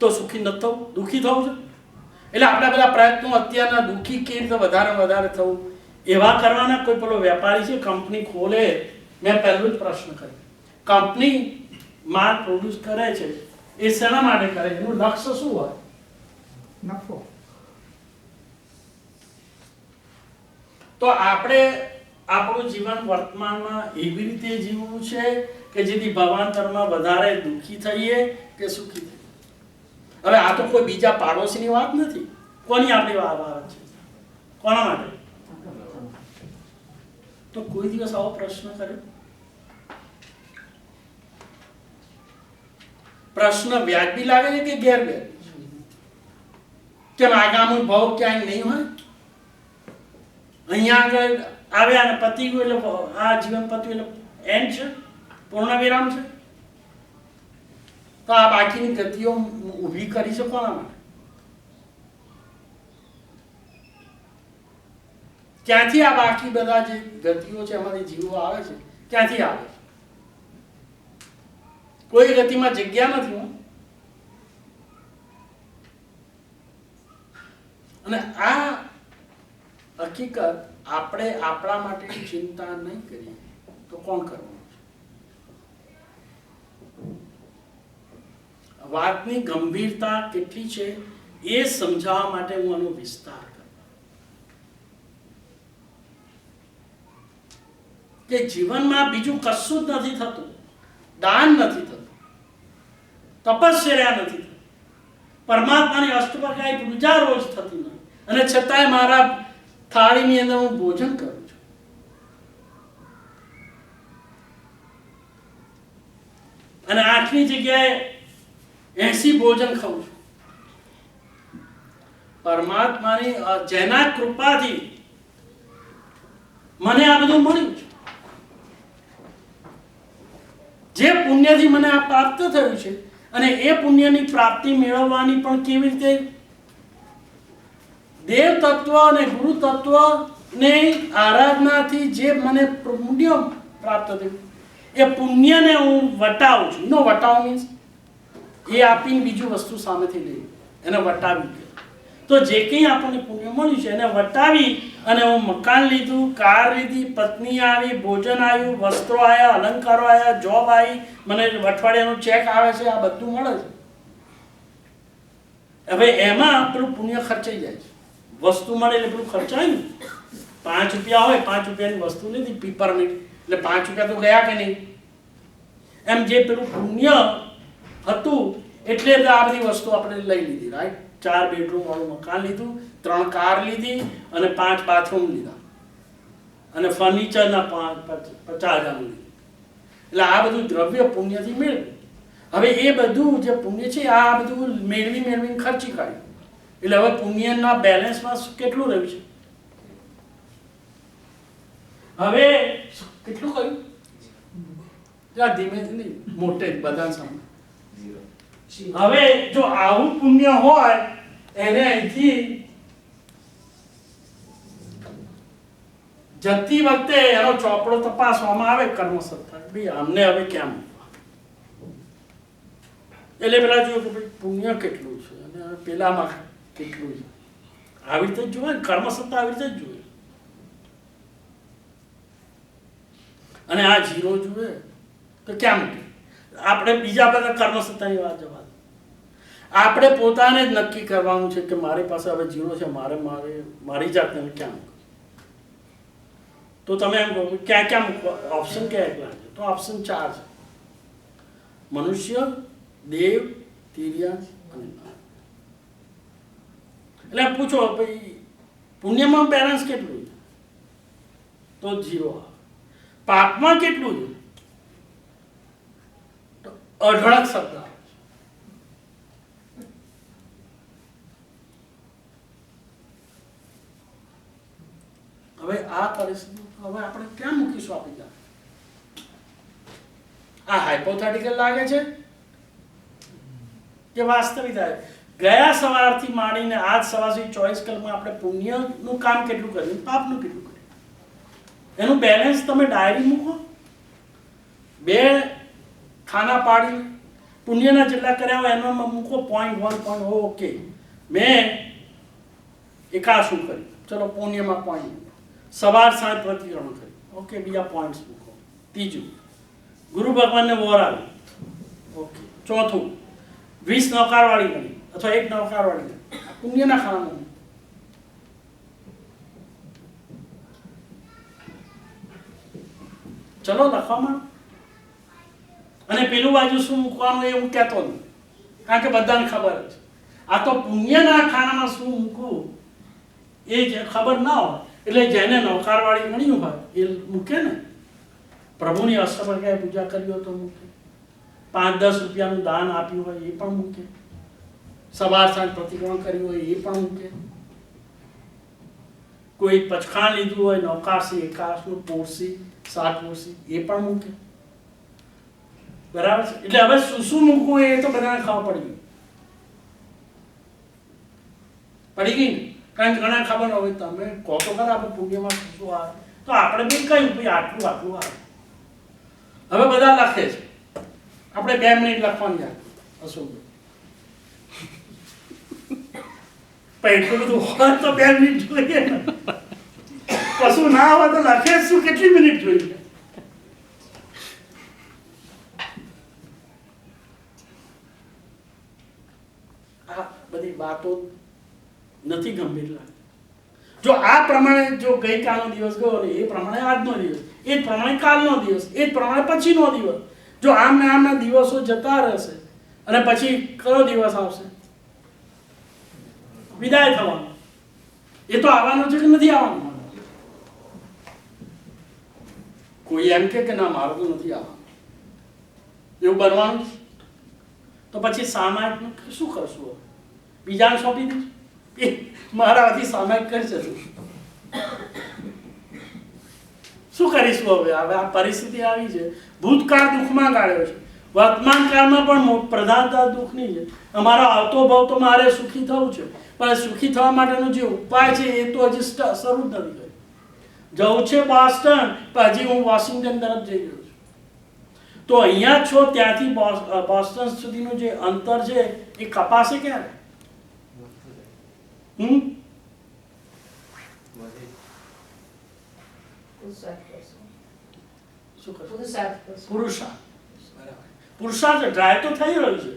B: તો સુખી ન થવું, દુઃખી થવું છે. એટલે આપણા બધા પ્રયત્નો અત્યારના દુઃખી કેવી રીતે વધારે થવું એવા કરવાના. કોઈ પેલો વેપારી છે, કંપની ખોલે, મેં પહેલું જ પ્રશ્ન કર્યો, કંપની માલ પ્રોડ્યુસ કરે છે એ શેના માટે કરે? એનું લક્ષ્ય શું હોય?
F: નફો.
B: તો આપણે આપણું જીવન વર્તમાનમાં એવી રીતે જીવવું છે કે જેથી ભવાંતરમાં વધારે દુઃખી થઈએ કે સુખી થઈએ? હવે આ તો કોઈ બીજા પાડોશીની વાત નથી. કોની આપણી વાત છે? કોના માટે? તો કોઈ દિવસ આવો પ્રશ્ન કર્યો? પ્રશ્ન વ્યાજબી લાગે છે કે ગેરવ્યાજબી? કેમ આગામી ભાવ ક્યાંય નહીં હોય? અહીંયા આગળ આવ્યા અને પતી ગયું એટલે આ જીવન પત્યું એટલે એન્ડ છે, પૂર્ણ વિરામ છે. તો આ બાકીની ગતિઓ ઊભી કરી છે કોના માટે? ક્યાંથી આ બાકી બધા જે ગતિઓ છે એમાંથી જીવો આવે છે, ક્યાંથી આવે છે? કોઈ ગતિમાં જગ્યા નથી. અને આ હકીકત આપણે આપણા માટે ચિંતા નહીં કરીએ તો કોણ કરવાનું? વાતની ગંભીરતા કેટલી છે એ સમજાવવા માટે હું આનો વિસ્તાર કરું કે જીવનમાં બીજું કશું જ નથી થતું. દાન નથી થતું, તપશ્ચર્યા નથી થતી, પરમાત્માની અષ્ટપ્રકારની પૂજા રોજ થતી નથી, અને છતાંય મારા થાળીની અંદર હું ભોજન કરું છું. અને 8ની જગ્યાએ 80 ભોજન ખાઉં છું. પરમાત્માની જેના કૃપાથી મને આ બધું મળ્યું છે, જે પુણ્યથી મને આ પ્રાપ્ત થયું છે, અને એ પુણ્યની પ્રાપ્તિ મેળવવાની પણ કેવી રીતે દેવ તત્વ અને ગુરુ તત્વની આરાધનાથી જે મને પુણ્ય પ્રાપ્ત થયું, એ પુણ્યને હું વટાવું છું. નો વટાવ મીન્સ એ આપીને બીજું વસ્તુ સામેથી લઈ, એને વટાવી. તો જે કંઈ આપણને પુણ્ય મળ્યું છે એને વટાવી અને હું મકાન લીધું, કાર લીધી, પત્ની આવી, ભોજન આવ્યું, વસ્ત્રો આવ્યા, અલંકારો આવ્યા, જોબ આવી, મને અઠવાડિયાનો ચેક આવે છે, આ બધું મળે છે. હવે એમાં પેલું પુણ્ય ખર્ચાઈ જાય છે. વસ્તુ મળે એટલે પેલું ખર્ચાય ને. 5 રૂપિયા હોય, 5 રૂપિયાની વસ્તુ લીધી, પીપરમીન્ટ, એટલે 5 રૂપિયા તો ગયા કે નહીં? એમ જે પેલું પુણ્ય હતું એટલે આ બધી વસ્તુ આપણે લઈ લીધી, રાઈટ? 4 બેડરૂમ વાળું મકાન લીધું, 3 કાર લીધી અને 5 બાથરૂમ લીધા, અને ફર્નિચરના 50,000 લીધું. એટલે આ બધું દ્રવ્ય પુણ્યથી મેળવ્યું. હવે એ બધું જે પુણ્ય છે આ બધું મેળવીને ખર્ચી કાઢ્યું. એટલે હવે પુણ્યના બેલેન્સમાં કેટલું રહ્યું છે? હવે કેટલું કહ્યું? ધીમે નહીં, મોટે બધા સામે. હવે જો આવું પુણ્ય હોય એને અહીંથી જતી વખતે એનો ચોપડો તપાસવામાં આવે કર્મસત્તા, ભાઈ અમને હવે ક્યાં મૂકવા. એટલે પેલા જોયું કે ભાઈ પુણ્ય કેટલું છે અને પેલામાં કેટલું છે. આવી રીતે જ જોવે ને, કર્મસત્તા આવી રીતે જ જોવે. અને આ જીરો જુએ તો ક્યાં મૂકે? આપણે બીજા બધા કર્મસત્તાની વાત જવા દો. આપણે પોતાને જ નક્કી કરવાનું છે કે મારી પાસે હવે જીરો છે, મારી જાતને ક્યાં મૂકવું. તો તમે એમ કહો ક્યાં ક્યાં મૂકવા? ઓપ્શન કયા એટલા છે? તો ઓપ્શન 4 છે: મનુષ્ય, દેવ, તિર્યક અને નાગ. એટલે પૂછો ભાઈ પુણ્યમાં બેલેન્સ કેટલું છે? તો 0 આવે. પાપમાં કેટલું છે? તો અઢળક શબ્દ આવે. હવે આ પરિસ્થિતિ હવે આપણે ક્યાં મૂકીશું? આપી દા. આ હાઇપોથેટિકલ લાગે છે કે વાસ્તવિકતા? ગયા સવારથી માંડીને આજ સવાર સુધી 24 કલાકમાં આપણે પુણ્યનું કામ કેટલું કર્યું, પાપનું કેટલું કર્યું, એનું બેલેન્સ તમે ડાયરી મૂકો. 2 ખાના પાડીને પુણ્યના જેટલા કર્યા હોય એનો મૂકો 0.1. ઓકે, મેં એકાશું કર્યું, ચલો પુણ્યમાં પોઈન્ટ. સવાર સાંજ પ્રતિક્રમણ કર્યું, ઓકે, બીજા પોઈન્ટ્સ મૂકો. ત્રીજું, ગુરુ ભગવાનને વોર આવી, ઓકે. ચોથું, 20 નૌકારવાળી ગણી અથવા 1 નૌકારવાળી ગણી, પુણ્યના ખાનામાં. ચલો લખવામાં. અને પેલું બાજુ શું મૂકવાનું એ હું કહેતો નહીં, કારણ કે બધાને ખબર છે. આ તો પુણ્યના ખાનામાં શું મૂકવું એ જે ખબર ના હોય એટલે જેને નૌકારવાળી ગણ્યું હોય એ મૂકે ને. પ્રભુની અષ્ટપ્રકારે પૂજા કરી હોય તો મૂકે, 5-10 રૂપિયાનું દાન આપ્યું હોય એ પણ મૂકે, સવાર સાંજ પ્રતિક્રમણ કર્યું હોય એ પણ મૂકે, કોઈ પચખાણ લીધું હોય નૌકાશી, એકાશનું, પોરસી, 7 પોરસી એ પણ મૂકે. બરાબર છે? એટલે હવે શું શું મૂકવું એ તો બધાને ખબર પડી ગઈ ને. કારણ કે ઘણા ખબર હોય, તમે કહો તો ખરા આપણે પુણ્યમાં શું આવે, તો આપણે બી કહ્યું ભાઈ આટલું આટલું આવે. હવે બધા લખે છે, આપણે 2 મિનિટ લખવાની જાય. અશોકભાઈ એટલું બધું હોય તો 2 મિનિટ જોઈએ ને. કશું ના હોય તો લખે શું, કેટલી મિનિટ જોઈએ? આ બધી વાતો નથી ગંભીર લાગે. જો આ પ્રમાણે જો ગઈકાલનો દિવસ ગયો ને એ પ્રમાણે આજનો દિવસ, એ જ પ્રમાણે કાલનો દિવસ, એ જ પ્રમાણે પછીનો દિવસ, જો આમ ને આમના દિવસો જતા રહેશે અને પછી કયો દિવસ આવશે? વિદાય થવાનો. એ તો આવવાનો છે કે નથી આવવાનો? કોઈ એમ કે ના મારો તો નથી આવવાનું, એવું બનવાનું છે. તો પછી સામાયિકનું શું કરશું? બીજાને સોંપી દઈશું, મારાથી સામાયિક કરશે. શું કરીશું હવે? હવે આ પરિસ્થિતિ આવી છે. ભૂતકાળ દુઃખમાં ગાળ્યો છે, વર્તમાન કાળમાં પણ પ્રધાનતા દુઃખની છે. અમારો આવતો ભાવ તો મારે સુખી થવું છે, પણ સુખી થવા માટેનો જે ઉપાય છે એ તો હજી શરૂ જ નથી કર્યો. જવું છે બોસ્ટન, પણ હજી હું વોશિંગ્ટન તરફ જઈ રહ્યો છું. તો અહીંયા છો ત્યાંથી બોસ્ટન સુધીનું જે અંતર છે એ કપાશે ક્યારે? પુરુષાર્થ ડ્રાય તો થઈ રહ્યું છે,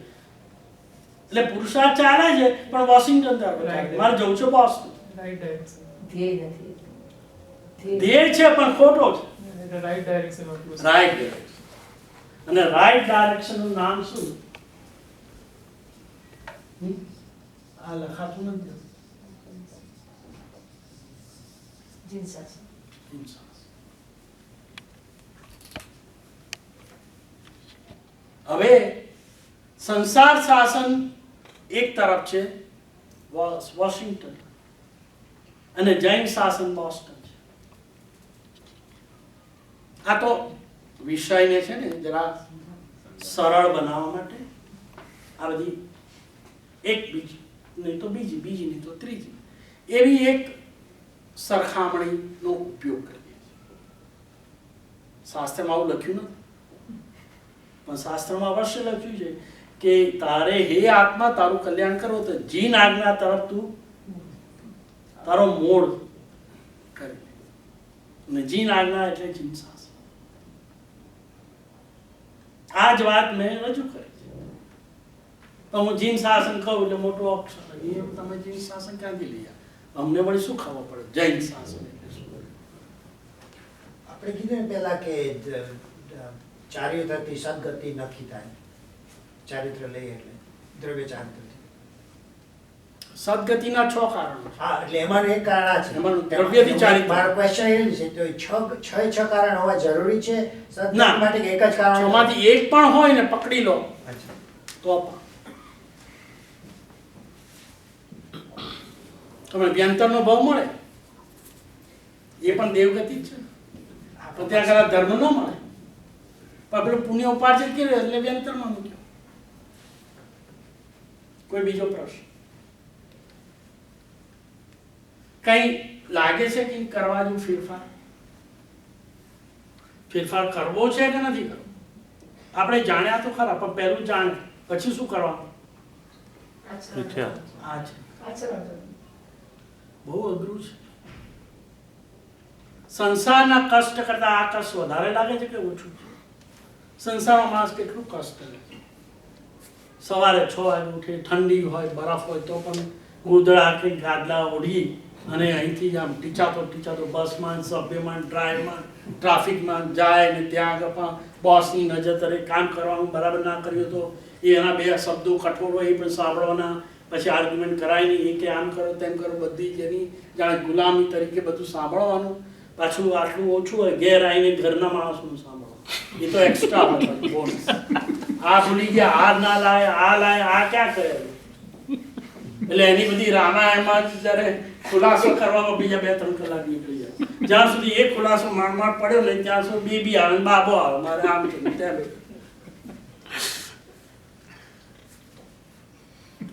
B: એટલે પુરુષાર્થ ચાલે છે, પણ વોશિંગ્ટન તરફ મારે જવું છે બોસ્ટન. ધ્યેય છે પણ ખોટો છે. Right direction. અને રાઈટ ડાયરેક્શન નું નામ શું? આ લખાતું નથી. હવે સંસાર શાસન એક તરફ છે વોશિંગ્ટન, અને જૈન શાસન બોસ્ટન છે. આ તો વિષયને છે ને જરા સરળ બનાવવા માટે આ બધી એક બીજી નહીં તો બીજી, બીજી નહીં તો ત્રીજી એવી એક સરખામણીનો ઉપયોગ કરીએ. શાસ્ત્રમાં આવું લખ્યું નથી, પણ શાસ્ત્રમાં અવશ્ય લખ્યું છે કે તારે હે આત્મા તારું કલ્યાણ કરવું તો જીન આજ્ઞા તરફ તું તારો મોડ કરી. અને જીન આજ્ઞા એટલે જીન શાસન. આ જ વાત મેં રજૂ કરી છે. તો હું જીન શાસન કહું એટલે મોટો અક્ષર, એ તમે જીન શાસન ક્યાંથી લઈ આવ્યા? અમને વળી શું ખબર પડે જૈન શાસન એટલે શું?
G: આપણે કીધું ને પહેલા કે ચારિત્રથી સદગતિ નક્કી થાય. ચારિત્ર લઈએ એટલે દ્રવ્ય ચારિત્ર.
B: સદગતિના 6 કારણો છે.
G: હા, એટલે એમાંનું એક કારણ આ છે.
B: એમાંનું દ્રવ્યથી ચારિત્ર.
G: મારો ક્વેશ્ચન એ છે તો છ કારણ હોવા જરૂરી છે સદગતિ
B: ના.
G: માટે કે એક જ કારણ?
B: છમાંથી એક પણ હોય ને પકડી લો
G: અચ્છા.
B: તો પણ તમે વ્યંતરનો ભાવ મળે, એ પણ દેવગતિ જ છે. પણ ત્યાં આગળ ધર્મ ન મળે, પણ પેલું પુણ્ય ઉપાર્જન કર્યું એટલે વ્યંતરમાં મૂક્યો. કોઈ બીજો પ્રશ્ન? કઈ લાગે છે કે કરવા જેવું ફેરફાર? ફેરફાર કરવો છે કે નથી કરવો? આપણે જાણ્યા તો ખરા, પણ પહેલું જાણે પછી શું કરવાનું?
C: પૂછ્યા
B: આ છે બહુ અઘરું છે. સંસારના કષ્ટ કરતા આ કષ્ટ વધારે લાગે છે કે ઓછું છે? સંસારમાં માણસ કેટલું કષ્ટ લે. સવારે 6 વાગે ઉઠે, ઠંડી હોય, બરફ હોય તો પણ ગોદડા કે ગાદલા ઓઢી અને અહીંથી આમ ટીચાતો બસમાં, સભ્યમાં, ડ્રાઈવમાં, ટ્રાફિકમાં જાય ને ત્યાં આગળ પણ બોસની નજર તરે કામ કરવાનું બરાબર ના કર્યું તો એના 2 શબ્દો કઠોર હોય એ પણ સાંભળવાના, પછી આર્ગ્યુમેન્ટ કરાય નહીં, એ કે આમ કરો તેમ કરો, બધી જેની જાણે ગુલામી તરીકે બધું સાંભળવાનું. પાછું આટલું ઓછું હોય ઘેર આવીને ઘરના માણસનું સાંભળવાનું, એ તો એક્સ્ટ્રા બોનસ. આ ભૂલી ગયા, આ ના લાય, આ ક્યાં કરે? એટલે એની બધી રામાયણમાં જ્યારે ખુલાસો કરવામાં બીજા 2-3 કલાક નીકળી જાય. જ્યાં સુધી એક ખુલાસો માંડ પડ્યો ને ત્યાં સુધી બેબી આવે, બાબો આવે, મારે આમ છે તેમ.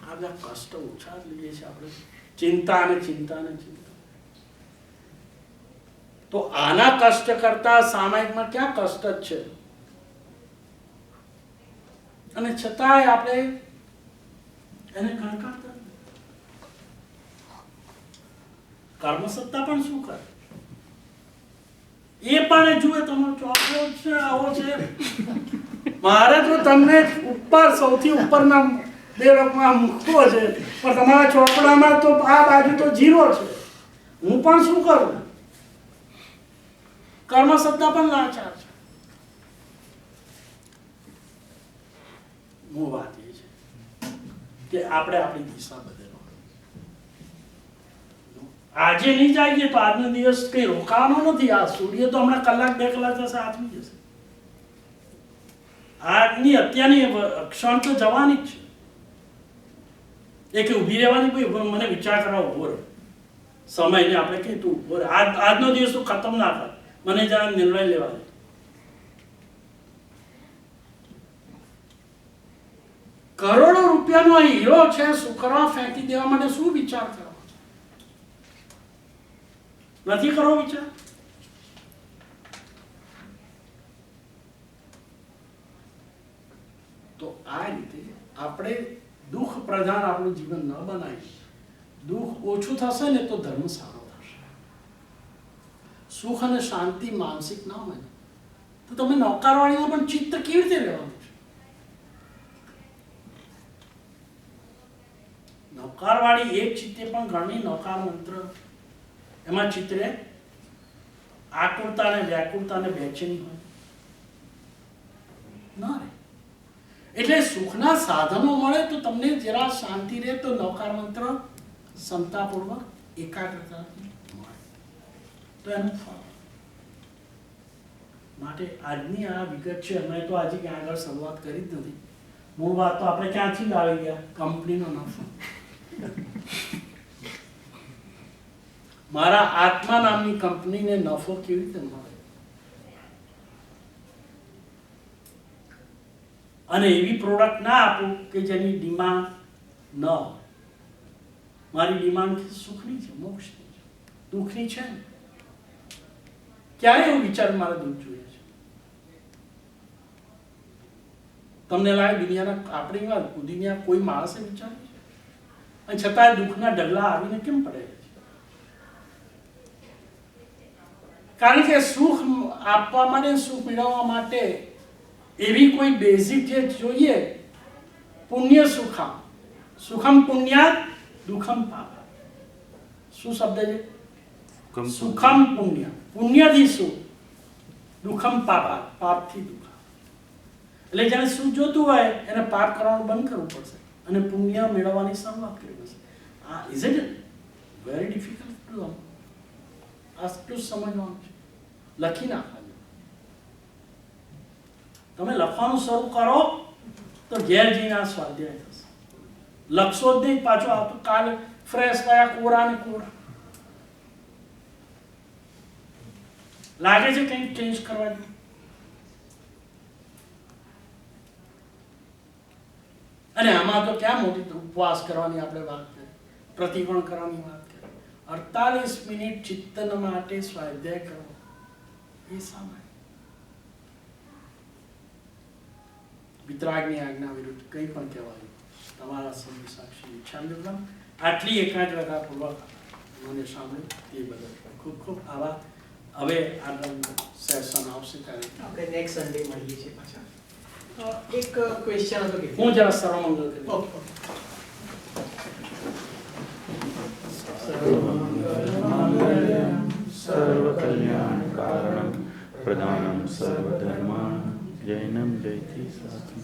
B: આ બધા કષ્ટ ઓછા લઈએ છીએ આપણે, ચિંતા અને ચિંતા. તો આના કષ્ટ કરતા સામાયિકમાં ક્યાં કષ્ટ જ છે? અને છતાંય આપણે એને ગણકારતા. કર્મસત્તા પણ શું કરે? એ પણ જુએ તમારો ચોપડો છે, આવો છે. મારે તો તમને ઉપર સૌથી ઉપરના 2 લોકમાં મૂકવો છે, પણ તમારા ચોપડામાં તો આ બાજુ તો 0 છે. હું પણ શું કરું? કર્મસત્તા પણ લાચાર છે. મૂળ વાત એ છે કે આપણે આપણી દિશા બદલવા. આજે નહીં જાગીએ તો આજનો દિવસ કઈ રોકાવાનો નથી. આ સૂર્ય તો હમણાં 1-2 કલાક જશે, આથમી જશે. આજની અત્યારની ક્ષણ તો જવાની જ છે. એ કે ઊભી રહેવાની, ભાઈ મને વિચાર કરવા ઉભો રહે. સમયને આપણે કહીએ તું ઉભો રહે, આજનો દિવસ તો ખતમ ના કર, મને જરા નિર્ણય લેવા દે. કરોડો રૂપિયાનો હીરો છે, શુકરવા ફેંકી દેવા માટે શું વિચાર કરવો? નથી કરવો વિચાર? તો આ રીતે આપણે દુઃખ પ્રધાન આપણું જીવન ન બનાવીએ. દુઃખ ઓછું થશે ને તો ધર્મ સારો થશે. સુખ અને શાંતિ માનસિક ના મળે તો તમે નૌકારવાળીમાં પણ ચિત્ત કેવી રીતે રહેવાનું છે? નૌકારવાળી એક ચિત્તે પણ ઘણી નૌકાર મંત્ર એમાં ચિત્રે આકુરતા ને વ્યાકુરતા ને બેચેની હોય ના રે. એટલે સુખના સાધનો મળે તો તમને જરા શાંતિ રહે તો નૌકાર મંત્ર ક્ષમતાપૂર્વક એકાગ્રતા મળે તો એનું ફળ. માટે આજની આ વિગત છે. અમે તો આજે ક્યાં આગળ શરૂઆત કરી જ નથી. મૂળ વાત તો આપણે ક્યાંથી લાવી ગયા? કંપનીનો નફો. મારા આત્મા નામની કંપનીને નફો કેવી રીતે મળે? અને એવી પ્રોડક્ટ ના આપું કે જેની ડિમાન્ડ ન હોય. મારી ડિમાન્ડ સુખની છે, મોક્ષની છે, દુઃખની છે ને. ક્યારે એવું વિચાર મારે દુઃખ જોઈએ છે? તમને લાગે દુનિયાના આપણી વાત દુનિયા કોઈ માણસે વિચાર્યું છે? અને છતાં દુઃખના ડગલા આવીને કેમ પડે છે? કારણ કે સુખ આપવા માટે, સુખ મેળવવા માટે એવી કોઈ બેઝિક જે જોઈએ, પુણ્ય સુખમ, સુખમ પુણ્યાત દુઃખમ પાપ. શું શબ્દ છે? સુખમ પુણ્ય, પુણ્યથી સુખ, દુઃખમ પાપ, પાપથી દુઃખ. એટલે જેને સુખ જોતું હોય એને પાપ કરવાનું બંધ કરવું પડશે અને પુણ્ય મેળવવાની શરૂઆત કરવી પડશે. આ is it very difficult to do. આટલું સમજવાનું છે. લખી નાખવાનું. તમે લખવાનું શરૂ કરો તો ઘેર જઈને આ સ્વાધ્યાય થશે. લખશો જ નહીં, પાછો આવતું કાલે ફ્રેશ થયા કોરા ને કોરા. લાગે છે કંઈક ચેન્જ કરવાની? અને આમાં તો ક્યાં મોટી ઉપવાસ કરવાની આપણે વાત કરી, પ્રતિકોણ કરવાની વાત કરી. 48 મિનિટ ચિત્તન માટે સ્વાધ્યાય કરવો એ સામાન્ય. વિતરાગની આજ્ઞા વિરુદ્ધ કંઈ પણ કહેવાયું તમારા સમય સાક્ષી ઈચ્છા આટલી એકાગ્રતા પૂર્વક મને સાંભળ્યું તે બદલ ખૂબ ખૂબ આભાર. હવે આગળ સેશન આવશે ત્યારે
A: આપણે નેક્સ્ટ સન્ડે મળીએ છીએ પાછા. એક ક્વેશ્ચન હતો કે
B: હું જરા સર્વમંગલ કરી.
A: ઓકે.
C: સર્વકલ્યાણકારણં પ્રધાનં સર્વધર્માણાં જૈનમ જયતિ સાધુ.